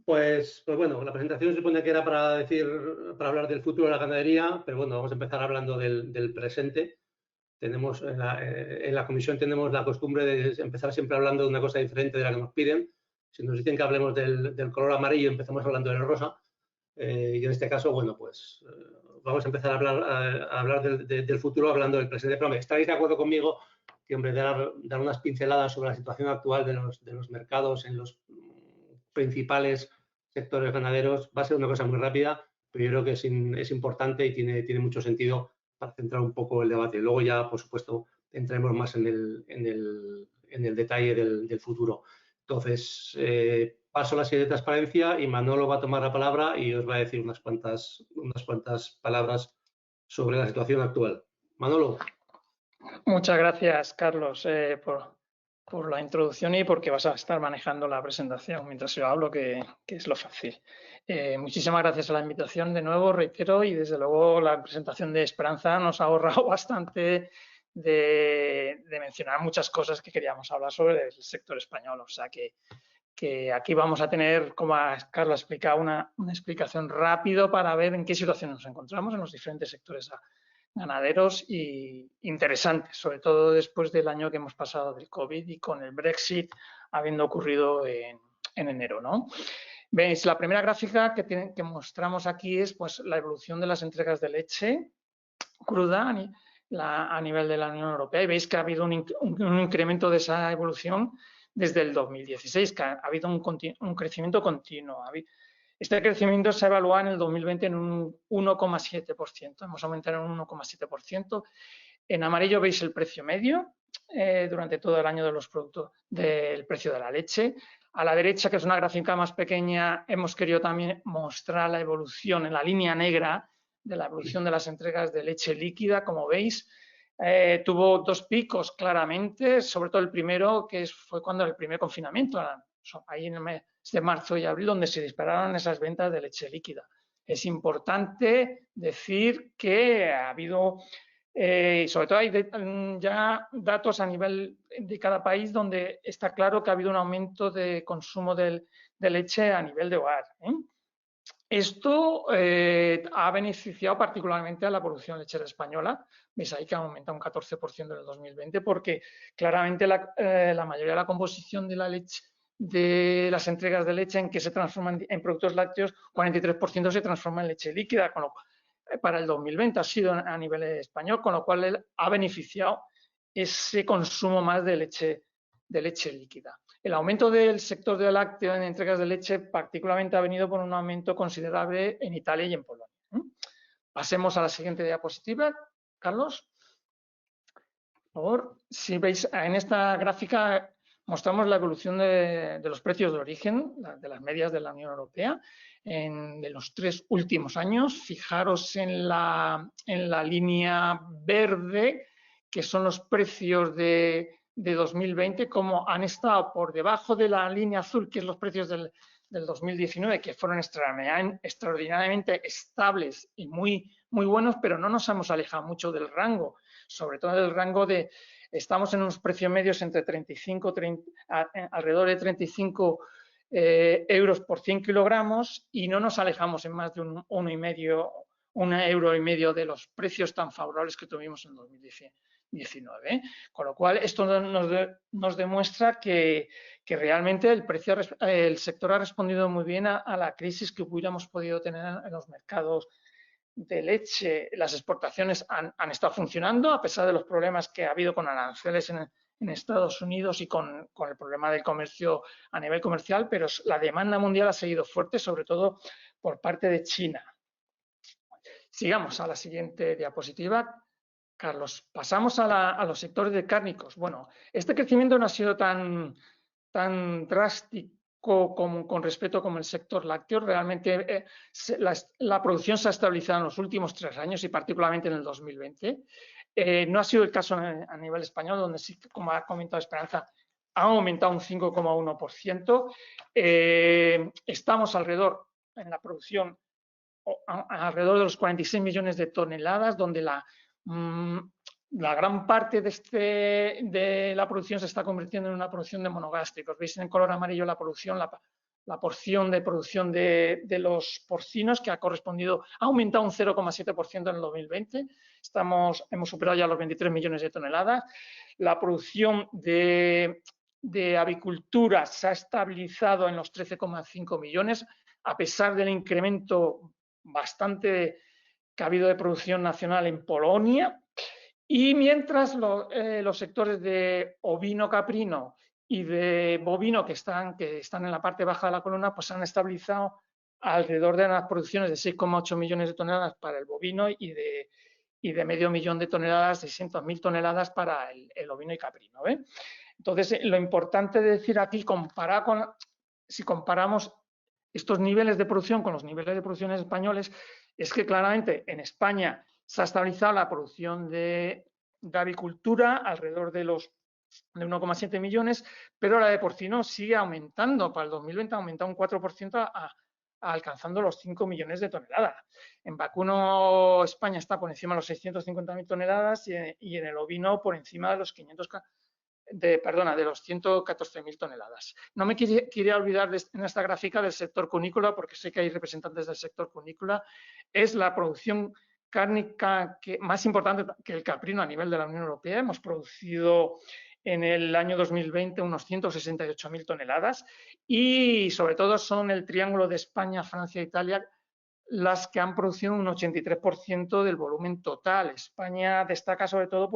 Pues bueno, la presentación se supone que era para hablar del futuro de la ganadería, pero bueno, vamos a empezar hablando del presente. Tenemos en la comisión tenemos la costumbre de empezar siempre hablando de una cosa diferente de la que nos piden. Si nos dicen que hablemos del color amarillo, empezamos hablando del rosa. Y en este caso, bueno, pues vamos a empezar a hablar del futuro hablando del presente. Pero estaréis de acuerdo conmigo que, hombre, dar unas pinceladas sobre la situación actual de los mercados en los principales sectores ganaderos va a ser una cosa muy rápida, pero yo creo que es importante y tiene mucho sentido para centrar un poco el debate. Luego ya, por supuesto, entraremos más en el detalle del futuro. Entonces, paso a la siguiente transparencia y Manolo va a tomar la palabra y os va a decir unas cuantas palabras sobre la situación actual. Manolo. Muchas gracias, Carlos, por la introducción y porque vas a estar manejando la presentación mientras yo hablo, que es lo fácil. Muchísimas gracias a la invitación de nuevo, reitero, y desde luego la presentación de Esperanza nos ha ahorrado bastante de mencionar muchas cosas que queríamos hablar sobre el sector español. O sea que aquí vamos a tener, como Carlos ha explicado, una explicación rápido para ver en qué situación nos encontramos en los diferentes sectores ganaderos y interesantes, sobre todo después del año que hemos pasado del COVID y con el Brexit habiendo ocurrido en enero, ¿no? Veis, la primera gráfica que mostramos aquí es pues, la evolución de las entregas de leche cruda a nivel de la Unión Europea y veis que ha habido un incremento de esa evolución desde el 2016, que ha habido un crecimiento continuo. Este crecimiento se evalúa en el 2020 en un 1,7%. Hemos aumentado en un 1,7%. En amarillo veis el precio medio durante todo el año de los productos del precio de la leche. A la derecha, que es una gráfica más pequeña, hemos querido también mostrar la evolución en la línea negra de la evolución de las entregas de leche líquida. Como veis, tuvo dos picos claramente, sobre todo el primero, que fue cuando el primer confinamiento, ahí en el mes de marzo y abril, donde se dispararon esas ventas de leche líquida. Es importante decir que ha habido, sobre todo hay ya datos a nivel de cada país donde está claro que ha habido un aumento de consumo de leche a nivel de hogar. Esto ha beneficiado particularmente a la producción lechera española. Veis ahí que ha aumentado un 14% en el 2020 porque claramente la mayoría de la composición de la leche, de las entregas de leche en que se transforman en productos lácteos, 43% se transforma en leche líquida, con lo cual para el 2020 ha sido a nivel español, con lo cual ha beneficiado ese consumo más de leche líquida. El aumento del sector del lácteo en entregas de leche particularmente ha venido por un aumento considerable en Italia y en Polonia. Pasemos a la siguiente diapositiva, Carlos. Por favor, si veis en esta gráfica mostramos la evolución de los precios de origen, de las medias de la Unión Europea, de los 3 últimos años. Fijaros en la línea verde, que son los precios de 2020, como han estado por debajo de la línea azul, que es los precios del 2019, que fueron extraordinariamente estables y muy buenos, pero no nos hemos alejado mucho del rango, sobre todo del rango de, estamos en unos precios medios entre 35, alrededor de 35 euros por 100 kilogramos y no nos alejamos en más de un euro y medio de los precios tan favorables que tuvimos en 2019. Con lo cual, esto nos demuestra que realmente el sector ha respondido muy bien a la crisis que hubiéramos podido tener en los mercados de leche. Las exportaciones han estado funcionando a pesar de los problemas que ha habido con aranceles en Estados Unidos y con el problema del comercio a nivel comercial, pero la demanda mundial ha seguido fuerte, sobre todo por parte de China. Sigamos a la siguiente diapositiva. Carlos, pasamos a los sectores de cárnicos. Bueno, este crecimiento no ha sido tan drástico con respecto como el sector lácteo. Realmente la producción se ha estabilizado en los últimos 3 años y particularmente en el 2020. No ha sido el caso a nivel español, donde sí, como ha comentado Esperanza, ha aumentado un 5,1%. Estamos alrededor en la producción alrededor de los 46 millones de toneladas, donde la gran parte de la producción se está convirtiendo en una producción de monogástricos. Veis en color amarillo la producción, la porción de producción de los porcinos, que ha aumentado un 0,7% en el 2020. Hemos superado ya los 23 millones de toneladas. La producción de avicultura se ha estabilizado en los 13,5 millones, a pesar del incremento bastante que ha habido de producción nacional en Polonia. Y mientras los sectores de ovino caprino y de bovino que están en la parte baja de la columna, pues han estabilizado alrededor de las producciones de 6,8 millones de toneladas para el bovino y de 500.000 de toneladas, 600.000 toneladas para el ovino y caprino. Entonces, lo importante de decir aquí, si comparamos estos niveles de producción con los niveles de producción españoles, es que claramente en España se ha estabilizado la producción de avicultura alrededor de 1,7 millones, pero la de porcino sigue aumentando. Para el 2020 ha aumentado un 4% alcanzando los 5 millones de toneladas. En vacuno España está por encima de los 650.000 toneladas y en el ovino por encima de los 114.000 toneladas. No me quería olvidar en esta gráfica del sector cunícola, porque sé que hay representantes del sector cunícola. Es la producción cárnica más importante que el caprino a nivel de la Unión Europea. Hemos producido en el año 2020 unos 168.000 toneladas y sobre todo son el triángulo de España, Francia e Italia las que han producido un 83% del volumen total. España destaca sobre todo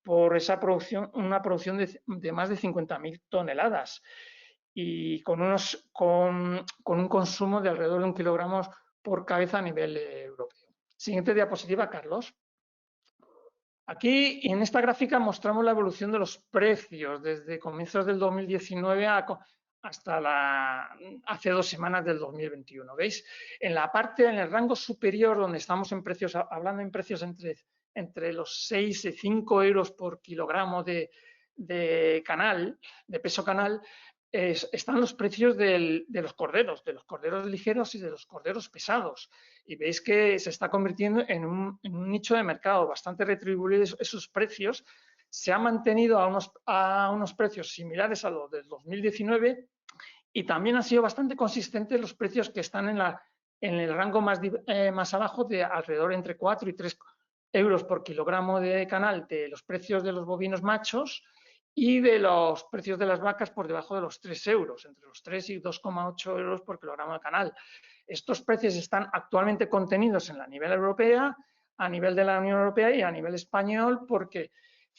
por esa producción, una producción de más de 50.000 toneladas y con un consumo de alrededor de 1 kilogramo por cabeza a nivel europeo. Siguiente diapositiva, Carlos. Aquí, en esta gráfica, mostramos la evolución de los precios desde comienzos del 2019 hasta hace 2 semanas del 2021. ¿Veis? En el rango superior, donde estamos hablando en precios entre los 6 y 5 euros por kilogramo de peso canal, están los precios de los corderos ligeros y de los corderos pesados. Y veis que se está convirtiendo en un nicho de mercado bastante retribuible. Esos precios se han mantenido a unos precios similares a los del 2019 y también han sido bastante consistentes los precios que están en el rango más abajo, de alrededor entre 4 y 3 euros por kilogramo de canal, de los precios de los bovinos machos, y de los precios de las vacas por debajo de los 3 euros, entre los 3 y 2,8 euros por kilogramo de canal. Estos precios están actualmente contenidos a nivel europeo, a nivel de la Unión Europea y a nivel español, porque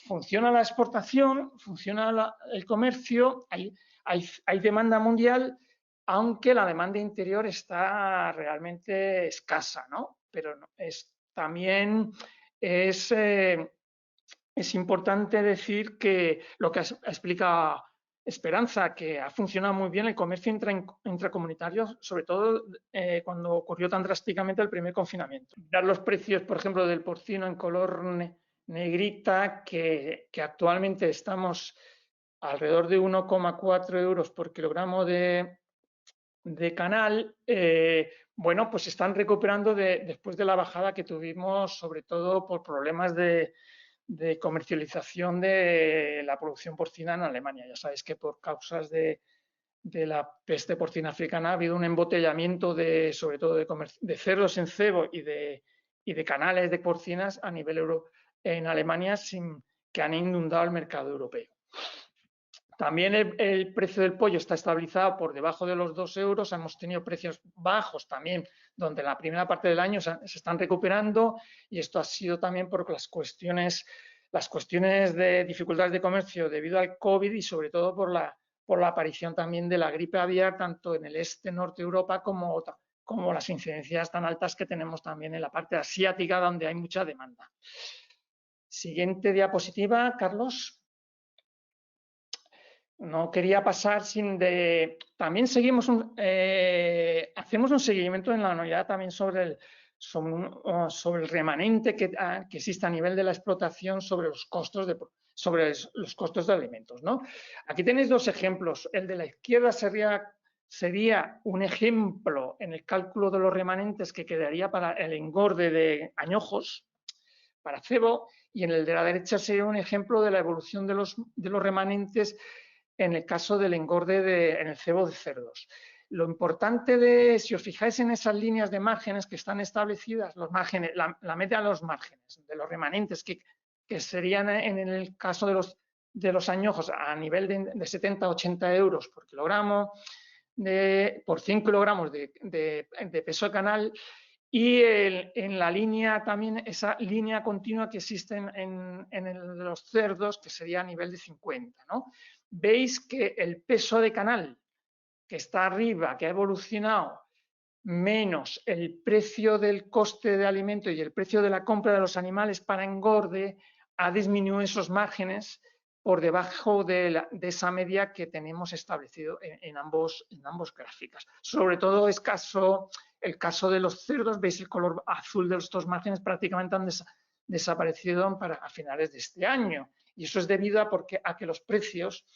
funciona la exportación, funciona el comercio, hay demanda mundial, aunque la demanda interior está realmente escasa, ¿no? Pero también es importante decir que lo que explica Esperanza, que ha funcionado muy bien el comercio intracomunitario, sobre todo cuando ocurrió tan drásticamente el primer confinamiento. Dar los precios, por ejemplo, del porcino en color negrita, que actualmente estamos alrededor de 1,4 euros por kilogramo de canal, bueno, pues están recuperando después de la bajada que tuvimos, sobre todo por problemas de comercialización de la producción porcina en Alemania. Ya sabéis que por causas de la peste porcina africana ha habido un embotellamiento sobre todo de cerdos en cebo y de canales de porcinas a nivel en Alemania, que han inundado el mercado europeo. También el precio del pollo está estabilizado por debajo de los 2 euros. Hemos tenido precios bajos también, donde en la primera parte del año se están recuperando, y esto ha sido también por las cuestiones de dificultades de comercio debido al COVID y sobre todo por la aparición también de la gripe aviar, tanto en el norte de Europa como las incidencias tan altas que tenemos también en la parte asiática, donde hay mucha demanda. Siguiente diapositiva, Carlos. No quería pasar también hacemos un seguimiento en la anualidad también sobre el remanente que existe a nivel de la explotación sobre los costos de alimentos, ¿no? Aquí tenéis 2 ejemplos. El de la izquierda sería un ejemplo en el cálculo de los remanentes que quedaría para el engorde de añojos, para cebo, y en el de la derecha sería un ejemplo de la evolución de los remanentes en el caso del engorde en el cebo de cerdos. Lo importante si os fijáis en esas líneas de márgenes que están establecidas, los márgenes, la media de los márgenes, de los remanentes, que serían en el caso de los añojos a nivel de 70-80 euros por kilogramo, por 100 kilogramos de peso de canal, y en la línea también, esa línea continua que existe en los cerdos, que sería a nivel de 50, ¿no? Veis que el peso de canal que está arriba, que ha evolucionado, menos el precio del coste de alimento y el precio de la compra de los animales para engorde, ha disminuido esos márgenes por debajo de esa media que tenemos establecido en ambos gráficos. Sobre todo es el caso de los cerdos, veis el color azul de estos márgenes prácticamente han desaparecido a finales de este año. Y eso es debido a que los precios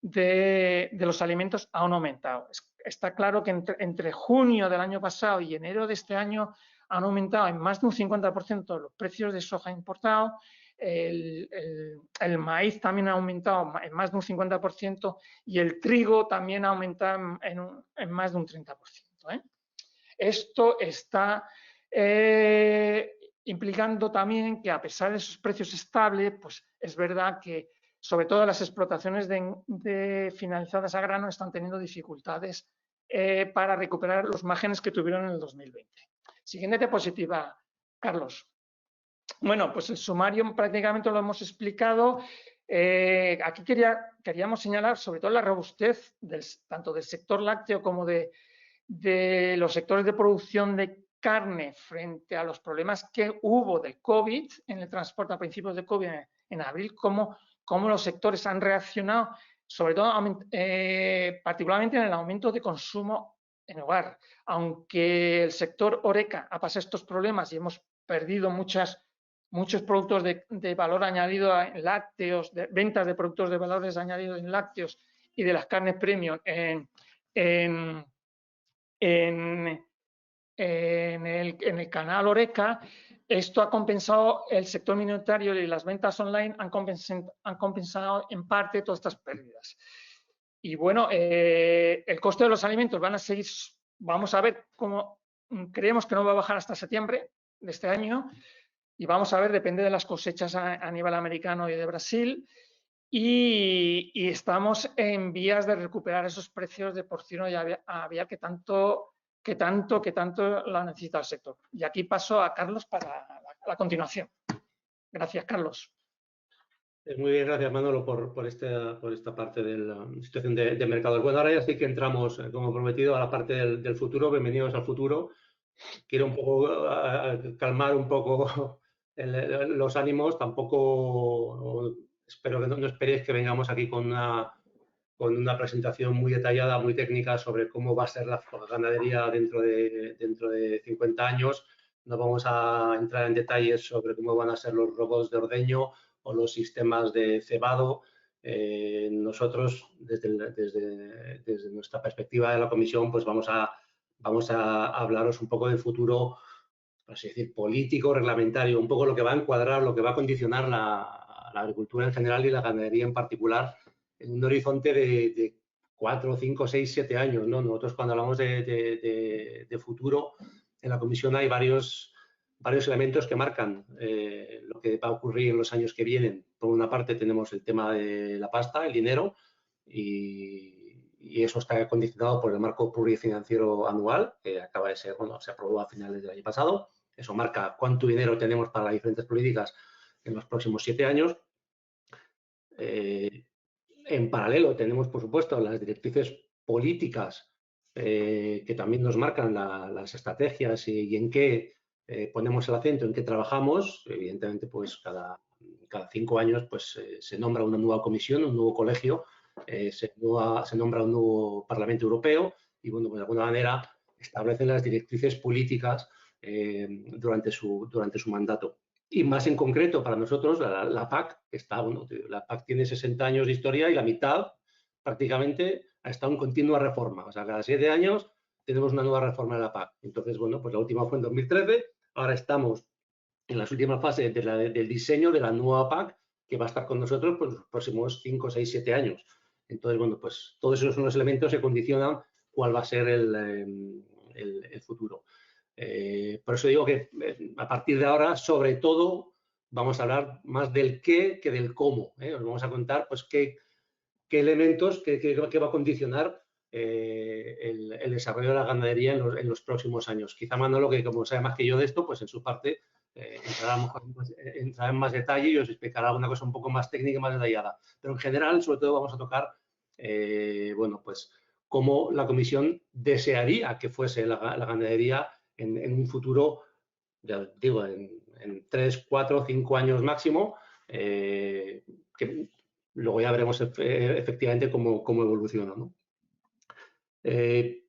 de los alimentos han aumentado. Está claro que entre junio del año pasado y enero de este año han aumentado en más de un 50% los precios de soja importado. El maíz también ha aumentado en más de un 50% y el trigo también ha aumentado en más de un 30%. Esto está implicando también que, a pesar de esos precios estables, pues es verdad que sobre todo las explotaciones finalizadas a grano están teniendo dificultades para recuperar los márgenes que tuvieron en el 2020. Siguiente diapositiva, Carlos. Bueno, pues el sumario prácticamente lo hemos explicado. Aquí queríamos señalar sobre todo la robustez tanto del sector lácteo como de los sectores de producción de carne frente a los problemas que hubo del COVID en el transporte a principios de COVID en abril, cómo los sectores han reaccionado, sobre todo particularmente en el aumento de consumo en hogar. Aunque el sector Horeca ha pasado estos problemas y hemos perdido muchos productos de valor añadido en lácteos, ventas de productos de valores añadidos en lácteos y de las carnes premium en el canal Horeca, esto ha compensado, el sector minoritario y las ventas online han compensado en parte todas estas pérdidas. Y bueno, el coste de los alimentos van a seguir, vamos a ver cómo, creemos que no va a bajar hasta septiembre de este año, y vamos a ver, depende de las cosechas a nivel americano y de Brasil, y estamos en vías de recuperar esos precios de porcino y aviar que tanto lo ha necesitado el sector. Y aquí paso a Carlos para la continuación. Gracias, Carlos. Muy bien, gracias Manolo por esta parte de la situación de mercados. Bueno, ahora ya sí que entramos, como prometido, a la parte del futuro. Bienvenidos al futuro. Quiero un poco calmar un poco los ánimos. Tampoco, espero que no esperéis que vengamos aquí con una presentación muy detallada, muy técnica sobre cómo va a ser la ganadería dentro de 50 años. No vamos a entrar en detalles sobre cómo van a ser los robots de ordeño o los sistemas de cebado. Nosotros, desde nuestra perspectiva de la comisión, pues vamos a hablaros un poco del futuro, por así decir, político, reglamentario, un poco lo que va a encuadrar, lo que va a condicionar la agricultura en general y la ganadería en particular, en un horizonte de 4, 5, 6, 7 años, ¿no? Nosotros, cuando hablamos de futuro, en la comisión hay varios elementos que marcan lo que va a ocurrir en los años que vienen. Por una parte tenemos el tema de la pasta, el dinero, y eso está condicionado por el marco plurifinanciero anual, que acaba de ser, bueno, se aprobó a finales del año pasado. Eso marca cuánto dinero tenemos para las diferentes políticas en los próximos 7 años. En paralelo tenemos, por supuesto, las directrices políticas que también nos marcan las estrategias y en qué ponemos el acento, en qué trabajamos. Evidentemente, pues cada 5 años pues, se nombra una nueva comisión, un nuevo colegio, se nombra un nuevo Parlamento Europeo y, bueno, pues, de alguna manera establecen las directrices políticas durante su mandato. Y más en concreto para nosotros, la PAC, la PAC tiene 60 años de historia y la mitad prácticamente ha estado en continua reforma. O sea, cada 7 años tenemos una nueva reforma de la PAC. Entonces, bueno, pues la última fue en 2013, ahora estamos en las últimas fases del diseño de la nueva PAC, que va a estar con nosotros por los próximos 5, 6, 7 años. Entonces, bueno, pues todos esos son los elementos que condicionan cuál va a ser el futuro. Por eso digo que a partir de ahora, sobre todo, vamos a hablar más del qué que del cómo. Os vamos a contar pues, qué elementos, qué va a condicionar el desarrollo de la ganadería en los próximos años. Quizá Manolo, que como sabe más que yo de esto, pues en su parte entrará en más detalle y os explicará alguna cosa un poco más técnica y más detallada. Pero en general, sobre todo, vamos a tocar, bueno, pues cómo la Comisión desearía que fuese la ganadería en un futuro, ya digo, en 3, 4, 5 años máximo, que luego ya veremos efectivamente cómo evoluciona, ¿no?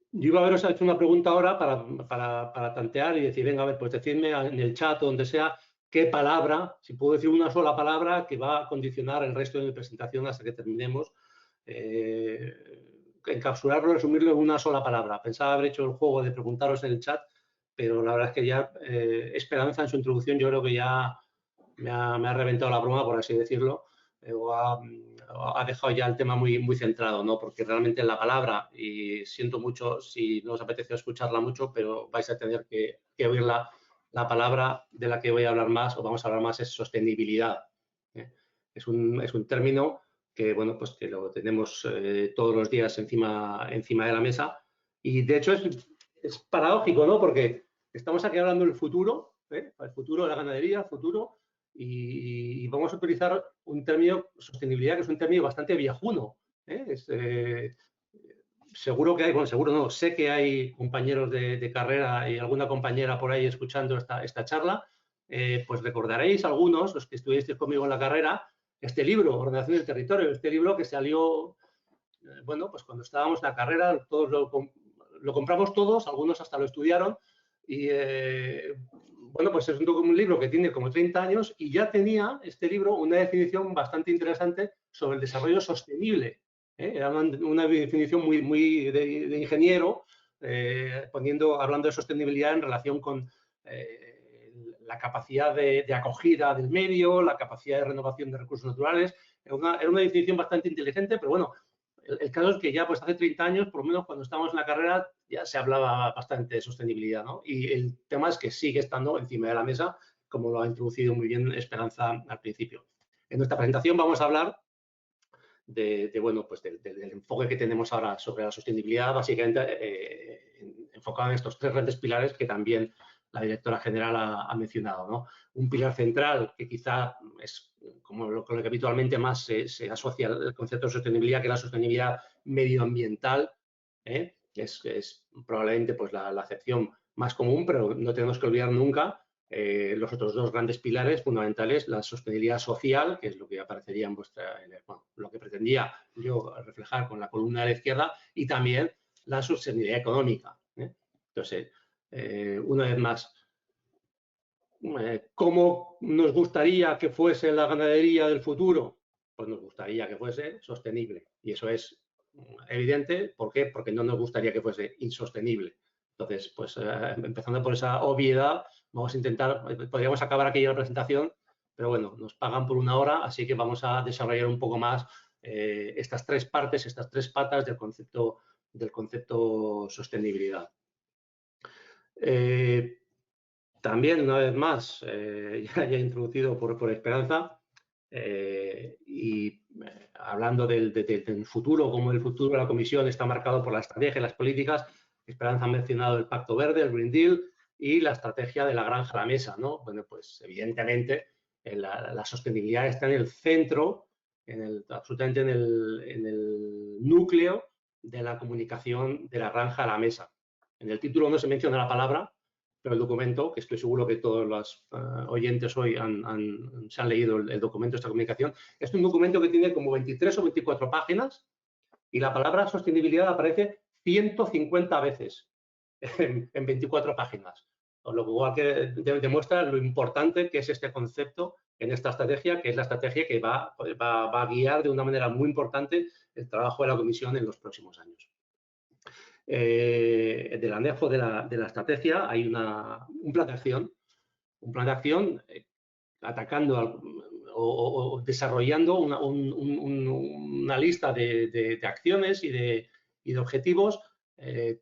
Yo iba a haberos hecho una pregunta ahora para tantear y decir, venga, a ver, pues decidme en el chat o donde sea qué palabra, si puedo decir una sola palabra que va a condicionar el resto de mi presentación hasta que terminemos. Encapsularlo, resumirlo en una sola palabra. Pensaba haber hecho el juego de preguntaros en el chat, pero la verdad es que ya Esperanza en su introducción yo creo que ya me ha reventado la broma, por así decirlo, o ha dejado ya el tema muy centrado, ¿no? Porque realmente la palabra, y siento mucho si no os apetece escucharla mucho, pero vais a tener que oír la palabra de la que voy a hablar más, o vamos a hablar más, es sostenibilidad. Es un término que, bueno, pues que lo tenemos todos los días encima de la mesa, y de hecho es paradójico, ¿no? Porque estamos aquí hablando del futuro, el futuro de la ganadería, el futuro, y vamos a utilizar un término, sostenibilidad, que es un término bastante viejuno. Seguro que hay, bueno, seguro no, sé que hay compañeros de carrera y alguna compañera por ahí escuchando esta charla, pues recordaréis algunos, los que estuvisteis conmigo en la carrera, este libro, Ordenación del Territorio, este libro que salió, bueno, pues cuando estábamos en la carrera, todos lo compramos todos, algunos hasta lo estudiaron, y bueno, pues es un libro que tiene como 30 años y ya tenía este libro una definición bastante interesante sobre el desarrollo sostenible. Era una definición muy de ingeniero, hablando de sostenibilidad en relación con la capacidad de acogida del medio, la capacidad de renovación de recursos naturales. Era una definición bastante inteligente, pero bueno, el caso es que ya pues hace 30 años, por lo menos cuando estábamos en la carrera, ya se hablaba bastante de sostenibilidad, ¿no? Y el tema es que sigue estando encima de la mesa, como lo ha introducido muy bien Esperanza al principio. En nuestra presentación vamos a hablar bueno, pues del enfoque que tenemos ahora sobre la sostenibilidad, básicamente enfocado en estos 3 grandes pilares que también la directora general ha mencionado, ¿no? Un pilar central que quizá es como lo que habitualmente más se asocia al concepto de sostenibilidad, que es la sostenibilidad medioambiental, que es probablemente pues, la acepción más común, pero no tenemos que olvidar nunca los otros 2 grandes pilares fundamentales, la sostenibilidad social, que es lo que aparecería en bueno, lo que pretendía yo reflejar con la columna de la izquierda, y también la sostenibilidad económica. Entonces, una vez más, ¿cómo nos gustaría que fuese la ganadería del futuro? Pues nos gustaría que fuese sostenible. Y eso es evidente. ¿Por qué? Porque no nos gustaría que fuese insostenible. Entonces, pues empezando por esa obviedad, vamos a intentar, podríamos acabar aquí la presentación, pero bueno, nos pagan por 1 hora, así que vamos a desarrollar un poco más estas 3 partes, estas 3 patas del concepto sostenibilidad. También, una vez más, ya introducido por Esperanza, y hablando del futuro, como el futuro de la Comisión está marcado por la estrategia y las políticas, Esperanza ha mencionado el Pacto Verde, el Green Deal y la estrategia de la granja a la mesa, ¿no? Bueno, pues evidentemente la sostenibilidad está en el centro, absolutamente en el núcleo de la comunicación de la granja a la mesa. En el título no se menciona la palabra, pero el documento, que estoy seguro que todos los oyentes hoy se han leído el documento de esta comunicación, es un documento que tiene como 23 o 24 páginas y la palabra sostenibilidad aparece 150 veces en 24 páginas. Lo cual que demuestra lo importante que es este concepto en esta estrategia, que es la estrategia que va a guiar de una manera muy importante el trabajo de la Comisión en los próximos años. Del anexo de la estrategia hay un plan de acción atacando o desarrollando una lista de acciones y de objetivos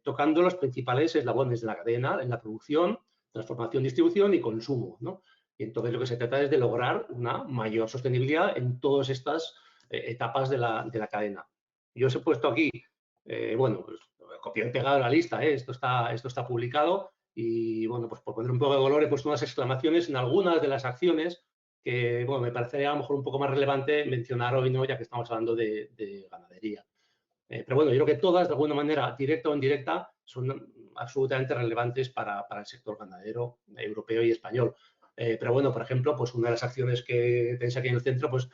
tocando los principales eslabones de la cadena, en la producción, transformación, distribución y consumo, ¿no? Y entonces lo que se trata es de lograr una mayor sostenibilidad en todas estas etapas de la cadena. Yo os he puesto aquí, bueno, pues copiado y pegado la lista, esto está publicado y, bueno, pues por poner un poco de color he puesto unas exclamaciones en algunas de las acciones que, bueno, me parecería a lo mejor un poco más relevante mencionar hoy, ¿no? Ya que estamos hablando de ganadería. Pero bueno, yo creo que todas, de alguna manera, directa o indirecta, son absolutamente relevantes para el sector ganadero europeo y español. Pero bueno, por ejemplo, pues una de las acciones que tenéis aquí en el centro, pues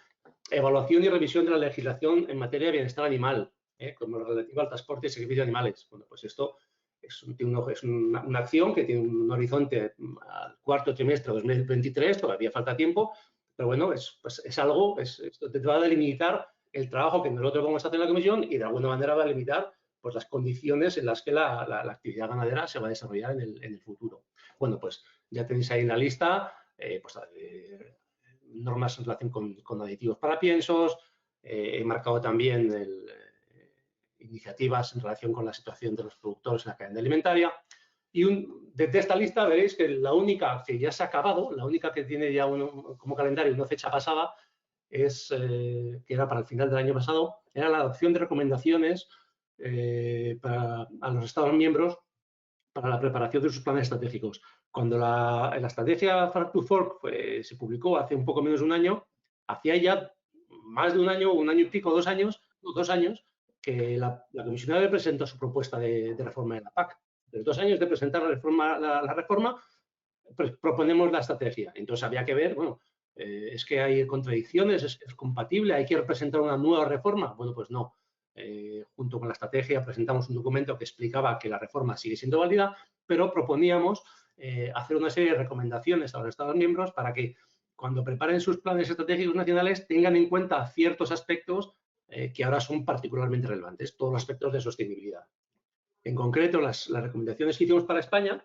evaluación y revisión de la legislación en materia de bienestar animal, como lo relativo al transporte y servicio de animales. Bueno, pues esto es una acción que tiene un horizonte al cuarto trimestre de 2023, todavía falta tiempo, pero bueno, es algo, esto te va a delimitar el trabajo que nosotros vamos a hacer en la comisión y de alguna manera va a limitar pues, las condiciones en las que la actividad ganadera se va a desarrollar en el futuro. Bueno, pues ya tenéis ahí en la lista pues, normas en relación con aditivos para piensos, he marcado también iniciativas en relación con la situación de los productores en la cadena alimentaria. Y desde esta lista veréis que la única que ya se ha acabado, la única que tiene ya como calendario una fecha pasada, que era para el final del año pasado, era la adopción de recomendaciones a los Estados miembros para la preparación de sus planes estratégicos. Cuando la estrategia Farm to Fork se publicó hace un poco menos de un año, hacía ya más de un año y pico, 2 años, que la comisionada presentó su propuesta de reforma de la PAC. Desde 2 años de presentar la reforma, pues proponemos la estrategia. Entonces había que ver, bueno, es que hay contradicciones, es compatible, hay que representar una nueva reforma. Bueno, pues no. Junto con la estrategia presentamos un documento que explicaba que la reforma sigue siendo válida, pero proponíamos hacer una serie de recomendaciones a los Estados miembros para que cuando preparen sus planes estratégicos nacionales tengan en cuenta ciertos aspectos que ahora son particularmente relevantes, todos los aspectos de sostenibilidad. En concreto, las recomendaciones que hicimos para España,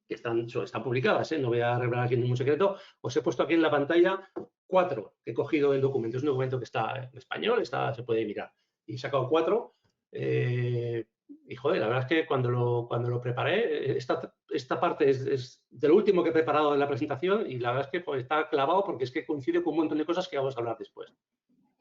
que están publicadas, no voy a revelar aquí ningún secreto, os he puesto aquí en la pantalla 4 que he cogido del documento. Es un documento que está en español, se puede mirar. Y he sacado 4. Y joder, la verdad es que cuando lo preparé, esta parte es de lo último que he preparado en la presentación y la verdad es que pues, está clavado porque es que coincide con un montón de cosas que vamos a hablar después.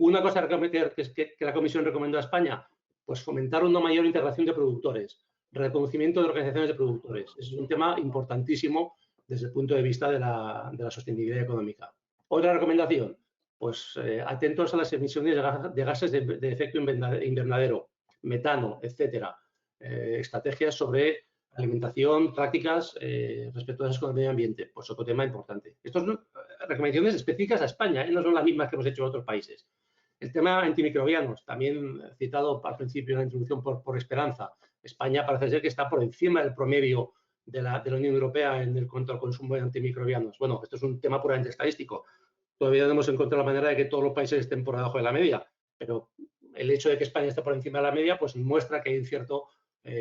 Una cosa que la Comisión recomendó a España, pues fomentar una mayor integración de productores, reconocimiento de organizaciones de productores. Ese es un tema importantísimo desde el punto de vista de la sostenibilidad económica. Otra recomendación, pues atentos a las emisiones de gases de efecto invernadero, metano, etcétera. Estrategias sobre alimentación, prácticas respetuosas con el medio ambiente, pues otro tema importante. Estas son recomendaciones específicas a España, no son las mismas que hemos hecho en otros países. El tema antimicrobianos, también citado al principio en la introducción por Esperanza. España parece ser que está por encima del promedio de la Unión Europea en cuanto al consumo de antimicrobianos. Bueno, esto es un tema puramente estadístico. Todavía no hemos encontrado la manera de que todos los países estén por debajo de la media, pero el hecho de que España esté por encima de la media pues muestra que hay un cierto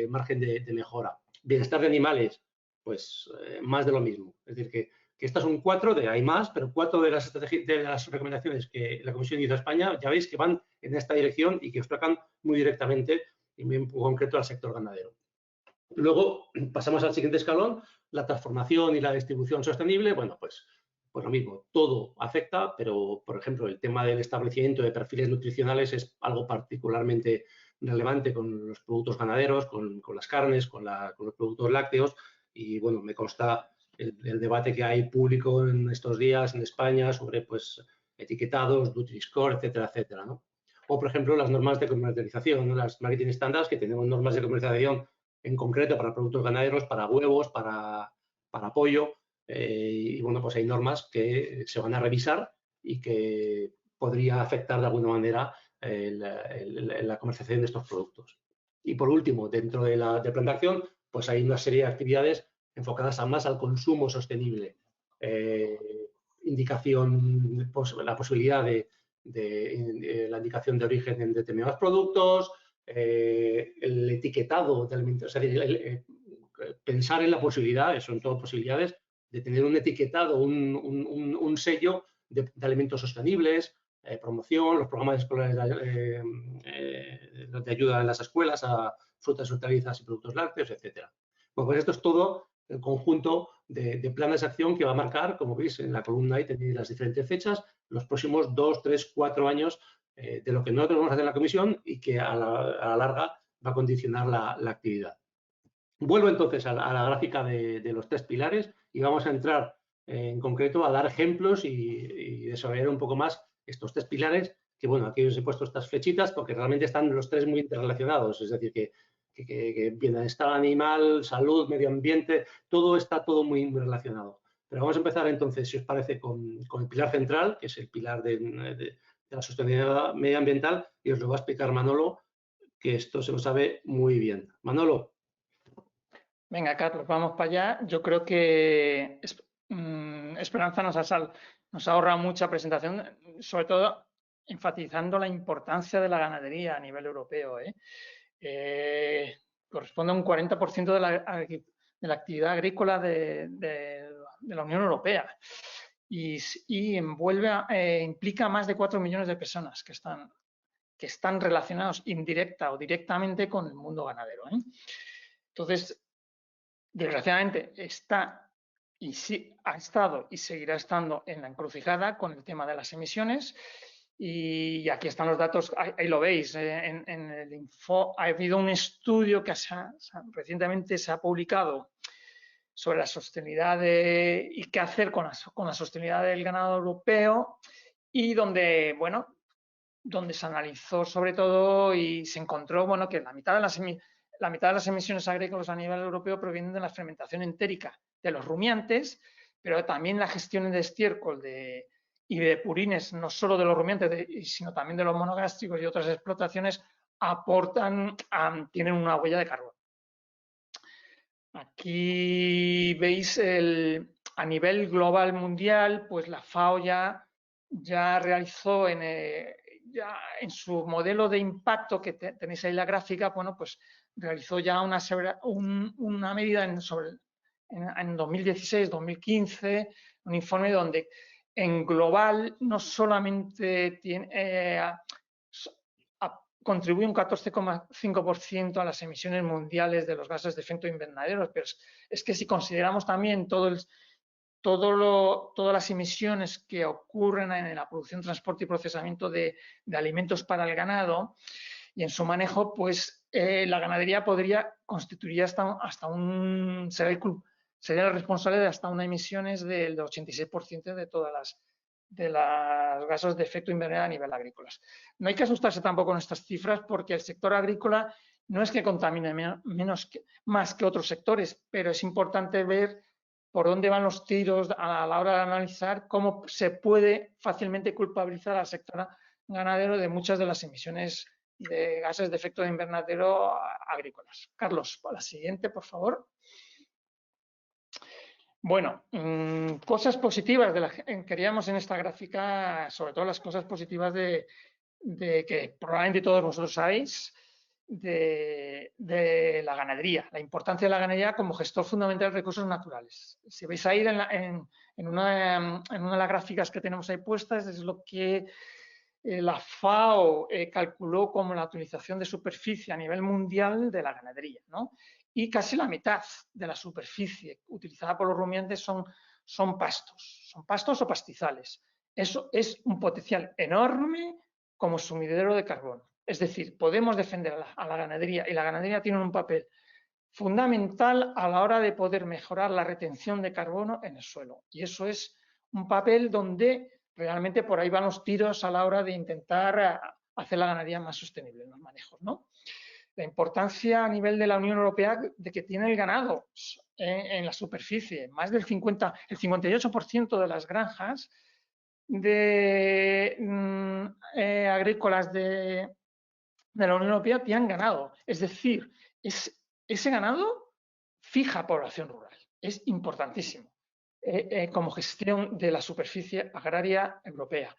margen de mejora. Bienestar de animales, pues más de lo mismo. Es decir, que estas son 4, hay más, pero 4 de las recomendaciones que la Comisión hizo a España, ya veis que van en esta dirección y que os tocan muy directamente y muy en concreto al sector ganadero. Luego pasamos al siguiente escalón, la transformación y la distribución sostenible. Bueno, pues lo mismo, todo afecta, pero por ejemplo el tema del establecimiento de perfiles nutricionales es algo particularmente relevante con los productos ganaderos, con las carnes, con los productos lácteos y bueno, me consta el debate que hay público en estos días en España sobre pues etiquetados, Nutri-Score, etcétera, etcétera, ¿no? O, por ejemplo, las normas de comercialización, ¿no? Las marketing standards, que tenemos normas de comercialización en concreto para productos ganaderos, para huevos, para pollo. Y bueno, pues hay normas que se van a revisar y que podría afectar de alguna manera la comercialización de estos productos. Y por último, dentro del plan de acción, pues hay una serie de actividades enfocadas más al consumo sostenible. Indicación, la posibilidad de la indicación de origen en determinados productos, el etiquetado de alimentos, es decir, pensar en la posibilidad, son todas posibilidades, de tener un etiquetado, un sello de alimentos sostenibles, promoción, los programas escolares de ayuda en las escuelas a frutas, hortalizas y productos lácteos, etcétera. Bueno, pues esto es todo el conjunto de planes de acción que va a marcar, como veis en la columna ahí tenéis las diferentes fechas, los próximos 2, 3, 4 años de lo que nosotros vamos a hacer en la comisión y que a la larga va a condicionar la actividad. Vuelvo entonces a la gráfica de los 3 pilares y vamos a entrar en concreto a dar ejemplos y desarrollar un poco más estos 3 pilares, que bueno, aquí os he puesto estas flechitas porque realmente están los 3 muy interrelacionados, es decir, que bienestar animal, salud, medio ambiente, todo está muy relacionado. Pero vamos a empezar entonces, si os parece, con el pilar central, que es el pilar de la sostenibilidad medioambiental, y os lo va a explicar Manolo, que esto se lo sabe muy bien. Manolo. Venga, Carlos, vamos para allá. Yo creo que Esperanza nos ahorra mucha presentación, sobre todo enfatizando la importancia de la ganadería a nivel europeo. Corresponde a un 40% de la actividad agrícola de la Unión Europea y implica más de 4 millones de personas que están relacionados indirecta o directamente con el mundo ganadero. Entonces, desgraciadamente ha estado y seguirá estando en la encrucijada con el tema de las emisiones. Y aquí están los datos, ahí lo veis, en el info ha habido un estudio que recientemente se ha publicado sobre la sostenibilidad y qué hacer con la sostenibilidad del ganado europeo y donde se analizó sobre todo y se encontró que la mitad de las emisiones agrícolas a nivel europeo provienen de la fermentación entérica de los rumiantes, pero también la gestión de estiércol y de purines, no solo de los rumiantes, sino también de los monogástricos y otras explotaciones, tienen una huella de carbono. Aquí veis a nivel global mundial, pues la FAO ya realizó en su modelo de impacto, que tenéis ahí la gráfica, pues realizó ya una medida en 2016, 2015, un informe donde en global no solamente contribuye un 14,5% a las emisiones mundiales de los gases de efecto invernadero, pero es que si consideramos también todas las emisiones que ocurren en la producción, transporte y procesamiento de alimentos para el ganado y en su manejo, pues la ganadería constituiría sería el responsable de hasta unas emisiones del 86% de todas las gases de efecto invernadero a nivel agrícola. No hay que asustarse tampoco con estas cifras porque el sector agrícola no es que contamine más que otros sectores, pero es importante ver por dónde van los tiros a la hora de analizar cómo se puede fácilmente culpabilizar al sector ganadero de muchas de las emisiones de gases de efecto invernadero agrícolas. Carlos, para la siguiente, por favor. Bueno, cosas positivas queríamos en esta gráfica, sobre todo las cosas positivas de que probablemente todos vosotros sabéis, de la ganadería, la importancia de la ganadería como gestor fundamental de recursos naturales. Si vais a ir en una de las gráficas que tenemos ahí puestas, es lo que la FAO calculó como la utilización de superficie a nivel mundial de la ganadería, ¿no? Y casi la mitad de la superficie utilizada por los rumiantes son pastos o pastizales. Eso es un potencial enorme como sumidero de carbono. Es decir, podemos defender a la ganadería y la ganadería tiene un papel fundamental a la hora de poder mejorar la retención de carbono en el suelo. Y eso es un papel donde realmente por ahí van los tiros a la hora de intentar hacer la ganadería más sostenible en los manejos, ¿no? La importancia a nivel de la Unión Europea de que tiene el ganado en la superficie. Más del 58% de las granjas agrícolas de la Unión Europea tienen ganado. Es decir, ese ganado fija población rural. Es importantísimo como gestión de la superficie agraria europea.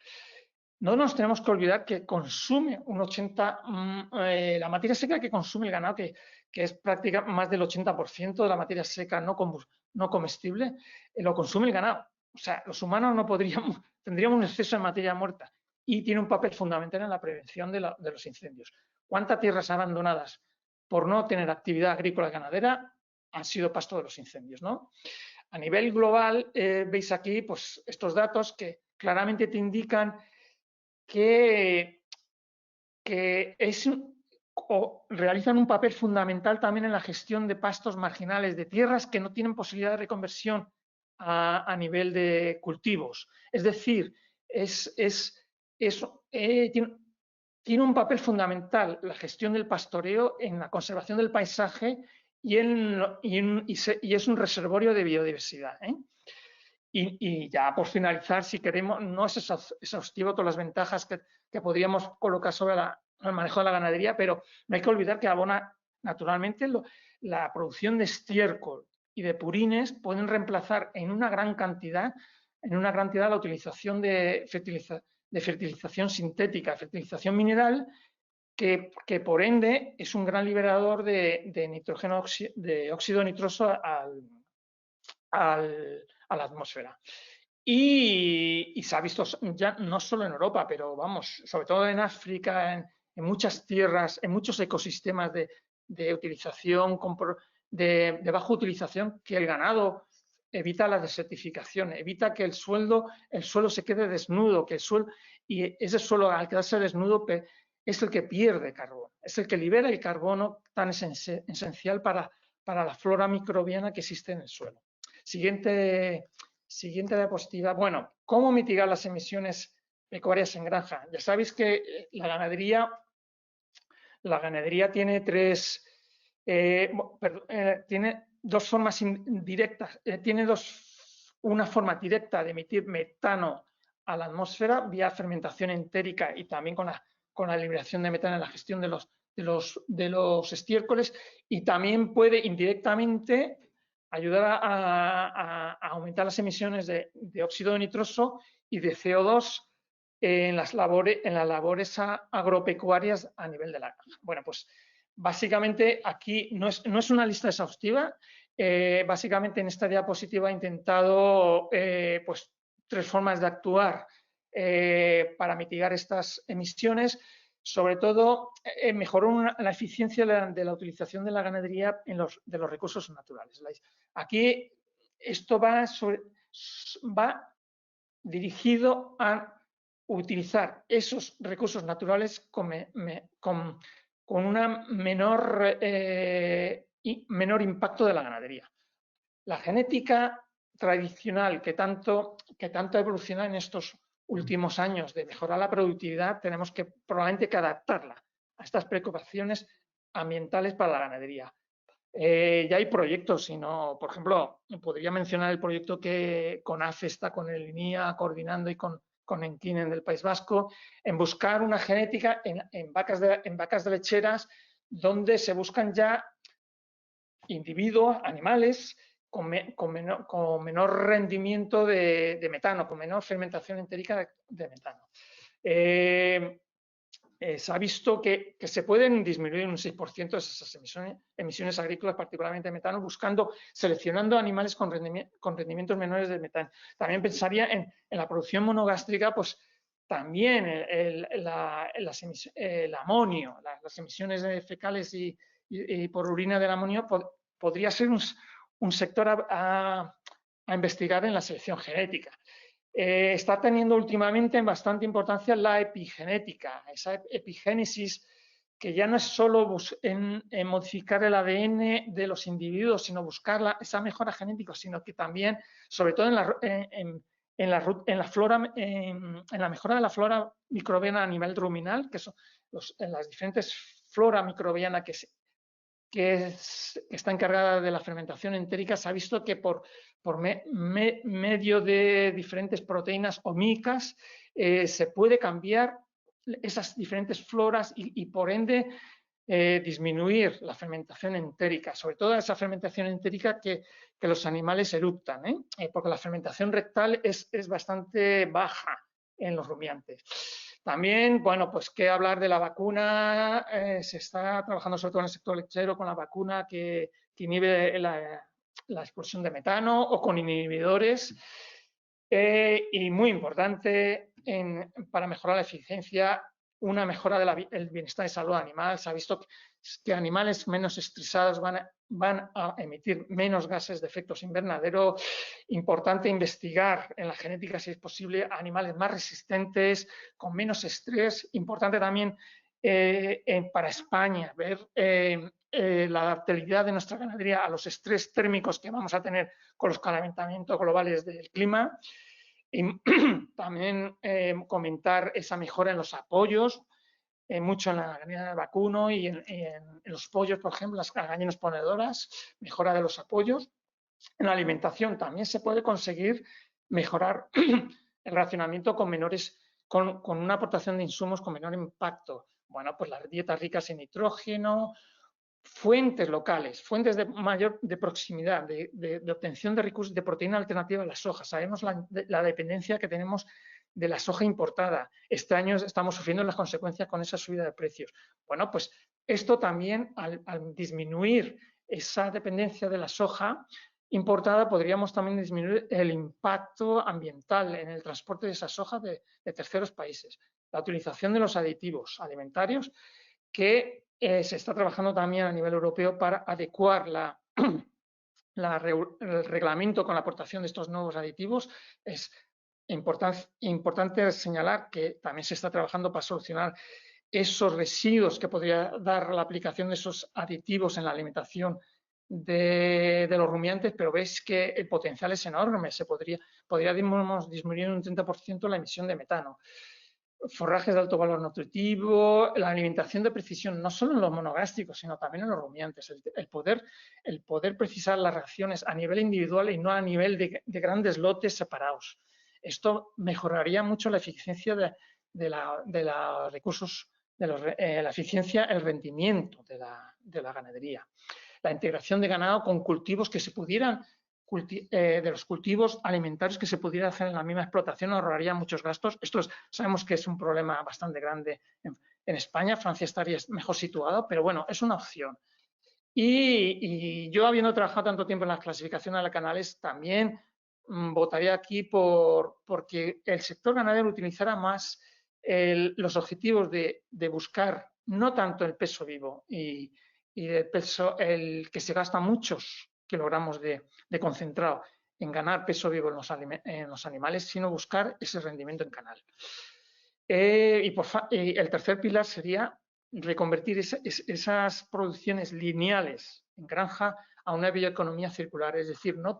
No nos tenemos que olvidar que consume la materia seca que consume el ganado, que es prácticamente más del 80% de la materia seca no comestible, lo consume el ganado. O sea, los humanos tendríamos un exceso de materia muerta y tiene un papel fundamental en la prevención de los incendios. ¿Cuántas tierras abandonadas por no tener actividad agrícola y ganadera han sido pasto de los incendios, ¿no? A nivel global, veis aquí pues, estos datos que claramente te indican que realizan un papel fundamental también en la gestión de pastos marginales, de tierras que no tienen posibilidad de reconversión a nivel de cultivos. Es decir, tiene un papel fundamental la gestión del pastoreo en la conservación del paisaje y es un reservorio de biodiversidad. Y ya por finalizar, si queremos, no es exhaustivo todas las ventajas que podríamos colocar sobre el manejo de la ganadería, pero no hay que olvidar que abona naturalmente la producción de estiércol y de purines pueden reemplazar en una gran cantidad la utilización de fertilización sintética, fertilización mineral, que por ende es un gran liberador de nitrógeno, de óxido nitroso a la atmósfera. Y se ha visto ya no solo en Europa, pero vamos, sobre todo en África, en muchas tierras, en muchos ecosistemas de utilización, de baja utilización, que el ganado evita la desertificación, evita que el suelo se quede desnudo, y ese suelo al quedarse desnudo es el que pierde carbono, es el que libera el carbono tan esencial para la flora microbiana que existe en el suelo. Siguiente diapositiva. Bueno, ¿cómo mitigar las emisiones pecuarias en granja? Ya sabéis que la ganadería tiene tiene dos formas indirectas. Una forma directa de emitir metano a la atmósfera vía fermentación entérica y también con la liberación de metano en la gestión de los estiércoles, y también puede indirectamente ayudar a aumentar las emisiones de óxido nitroso y de CO2 en las labores agropecuarias a nivel de la granja. Bueno, pues básicamente aquí no es una lista exhaustiva. Básicamente en esta diapositiva he intentado pues, 3 formas de actuar para mitigar estas emisiones. Sobre todo, mejorar la eficiencia de la utilización de la ganadería de los recursos naturales. Aquí esto va dirigido a utilizar esos recursos naturales con un menor impacto de la ganadería. La genética tradicional que tanto ha evolucionado en estos últimos años de mejorar la productividad, tenemos que probablemente adaptarla a estas preocupaciones ambientales para la ganadería. Ya hay proyectos, por ejemplo, podría mencionar el proyecto que CONAF está con el INIA coordinando y con Enkinen del País Vasco, en buscar una genética en vacas de lecheras, donde se buscan ya individuos, animales, con menor rendimiento de metano, con menor fermentación entérica de metano. Se ha visto que se pueden disminuir un 6% esas emisiones agrícolas, particularmente de metano, seleccionando animales con rendimientos menores de metano. También pensaría en la producción monogástrica, pues también el amonio, las emisiones fecales y por orina del amonio podría ser un sector a investigar en la selección genética. Está teniendo últimamente bastante importancia la epigenética, esa epigénesis que ya no es solo en modificar el ADN de los individuos, sino buscar esa mejora genética, sino que también, sobre todo en la mejora de la flora microbiana a nivel ruminal, que son las diferentes flora microbiana que está encargada de la fermentación entérica. Se ha visto que por medio de diferentes proteínas omicas se puede cambiar esas diferentes floras y por ende disminuir la fermentación entérica, sobre todo esa fermentación entérica que los animales eructan, porque la fermentación rectal es bastante baja en los rumiantes. También, bueno, pues qué hablar de la vacuna. Se está trabajando sobre todo en el sector lechero con la vacuna que inhibe la expulsión de metano o con inhibidores. Y muy importante para mejorar la eficiencia, una mejora del bienestar de salud animal. Se ha visto que animales menos estresados van a emitir menos gases de efectos invernadero. Importante investigar en la genética, si es posible, animales más resistentes, con menos estrés. Importante también para España ver la adaptabilidad de nuestra ganadería a los estrés térmicos que vamos a tener con los calentamientos globales del clima. Y también comentar esa mejora en los apoyos, mucho en la ganadería del vacuno y en los pollos, por ejemplo, las gallinas ponedoras, mejora de los apoyos. En la alimentación también se puede conseguir mejorar el racionamiento con una aportación de insumos con menor impacto. Bueno, pues las dietas ricas en nitrógeno, fuentes locales, fuentes de proximidad, de obtención de recursos de proteína alternativa a la soja. Sabemos la dependencia que tenemos de la soja importada. Este año estamos sufriendo las consecuencias con esa subida de precios. Bueno, pues esto también, al disminuir esa dependencia de la soja importada, podríamos también disminuir el impacto ambiental en el transporte de esa soja de terceros países. La utilización de los aditivos alimentarios, que se está trabajando también a nivel europeo para adecuar el reglamento con la aportación de estos nuevos aditivos. Es importante señalar que también se está trabajando para solucionar esos residuos que podría dar la aplicación de esos aditivos en la alimentación de los rumiantes, pero veis que el potencial es enorme. Podríamos disminuir un 30% la emisión de metano. Forrajes de alto valor nutritivo, la alimentación de precisión, no solo en los monogástricos, sino también en los rumiantes. El poder precisar las raciones a nivel individual y no a nivel de grandes lotes separados. Esto mejoraría mucho la eficiencia de los recursos, la eficiencia, el rendimiento de la ganadería. La integración de ganado con cultivos que se pudieran, de los cultivos alimentarios que se pudiera hacer en la misma explotación, ahorraría muchos gastos. Esto sabemos que es un problema bastante grande en España. Francia estaría mejor situado, pero bueno, es una opción. Y yo, habiendo trabajado tanto tiempo en la clasificación de canales, también votaría aquí porque el sector ganadero utilizara más los objetivos de buscar no tanto el peso vivo y el peso, el que se gasta muchos kilogramos de concentrado en ganar peso vivo en los animales, sino buscar ese rendimiento en canal. Y el tercer pilar sería reconvertir esas producciones lineales en granja a una bioeconomía circular, es decir, no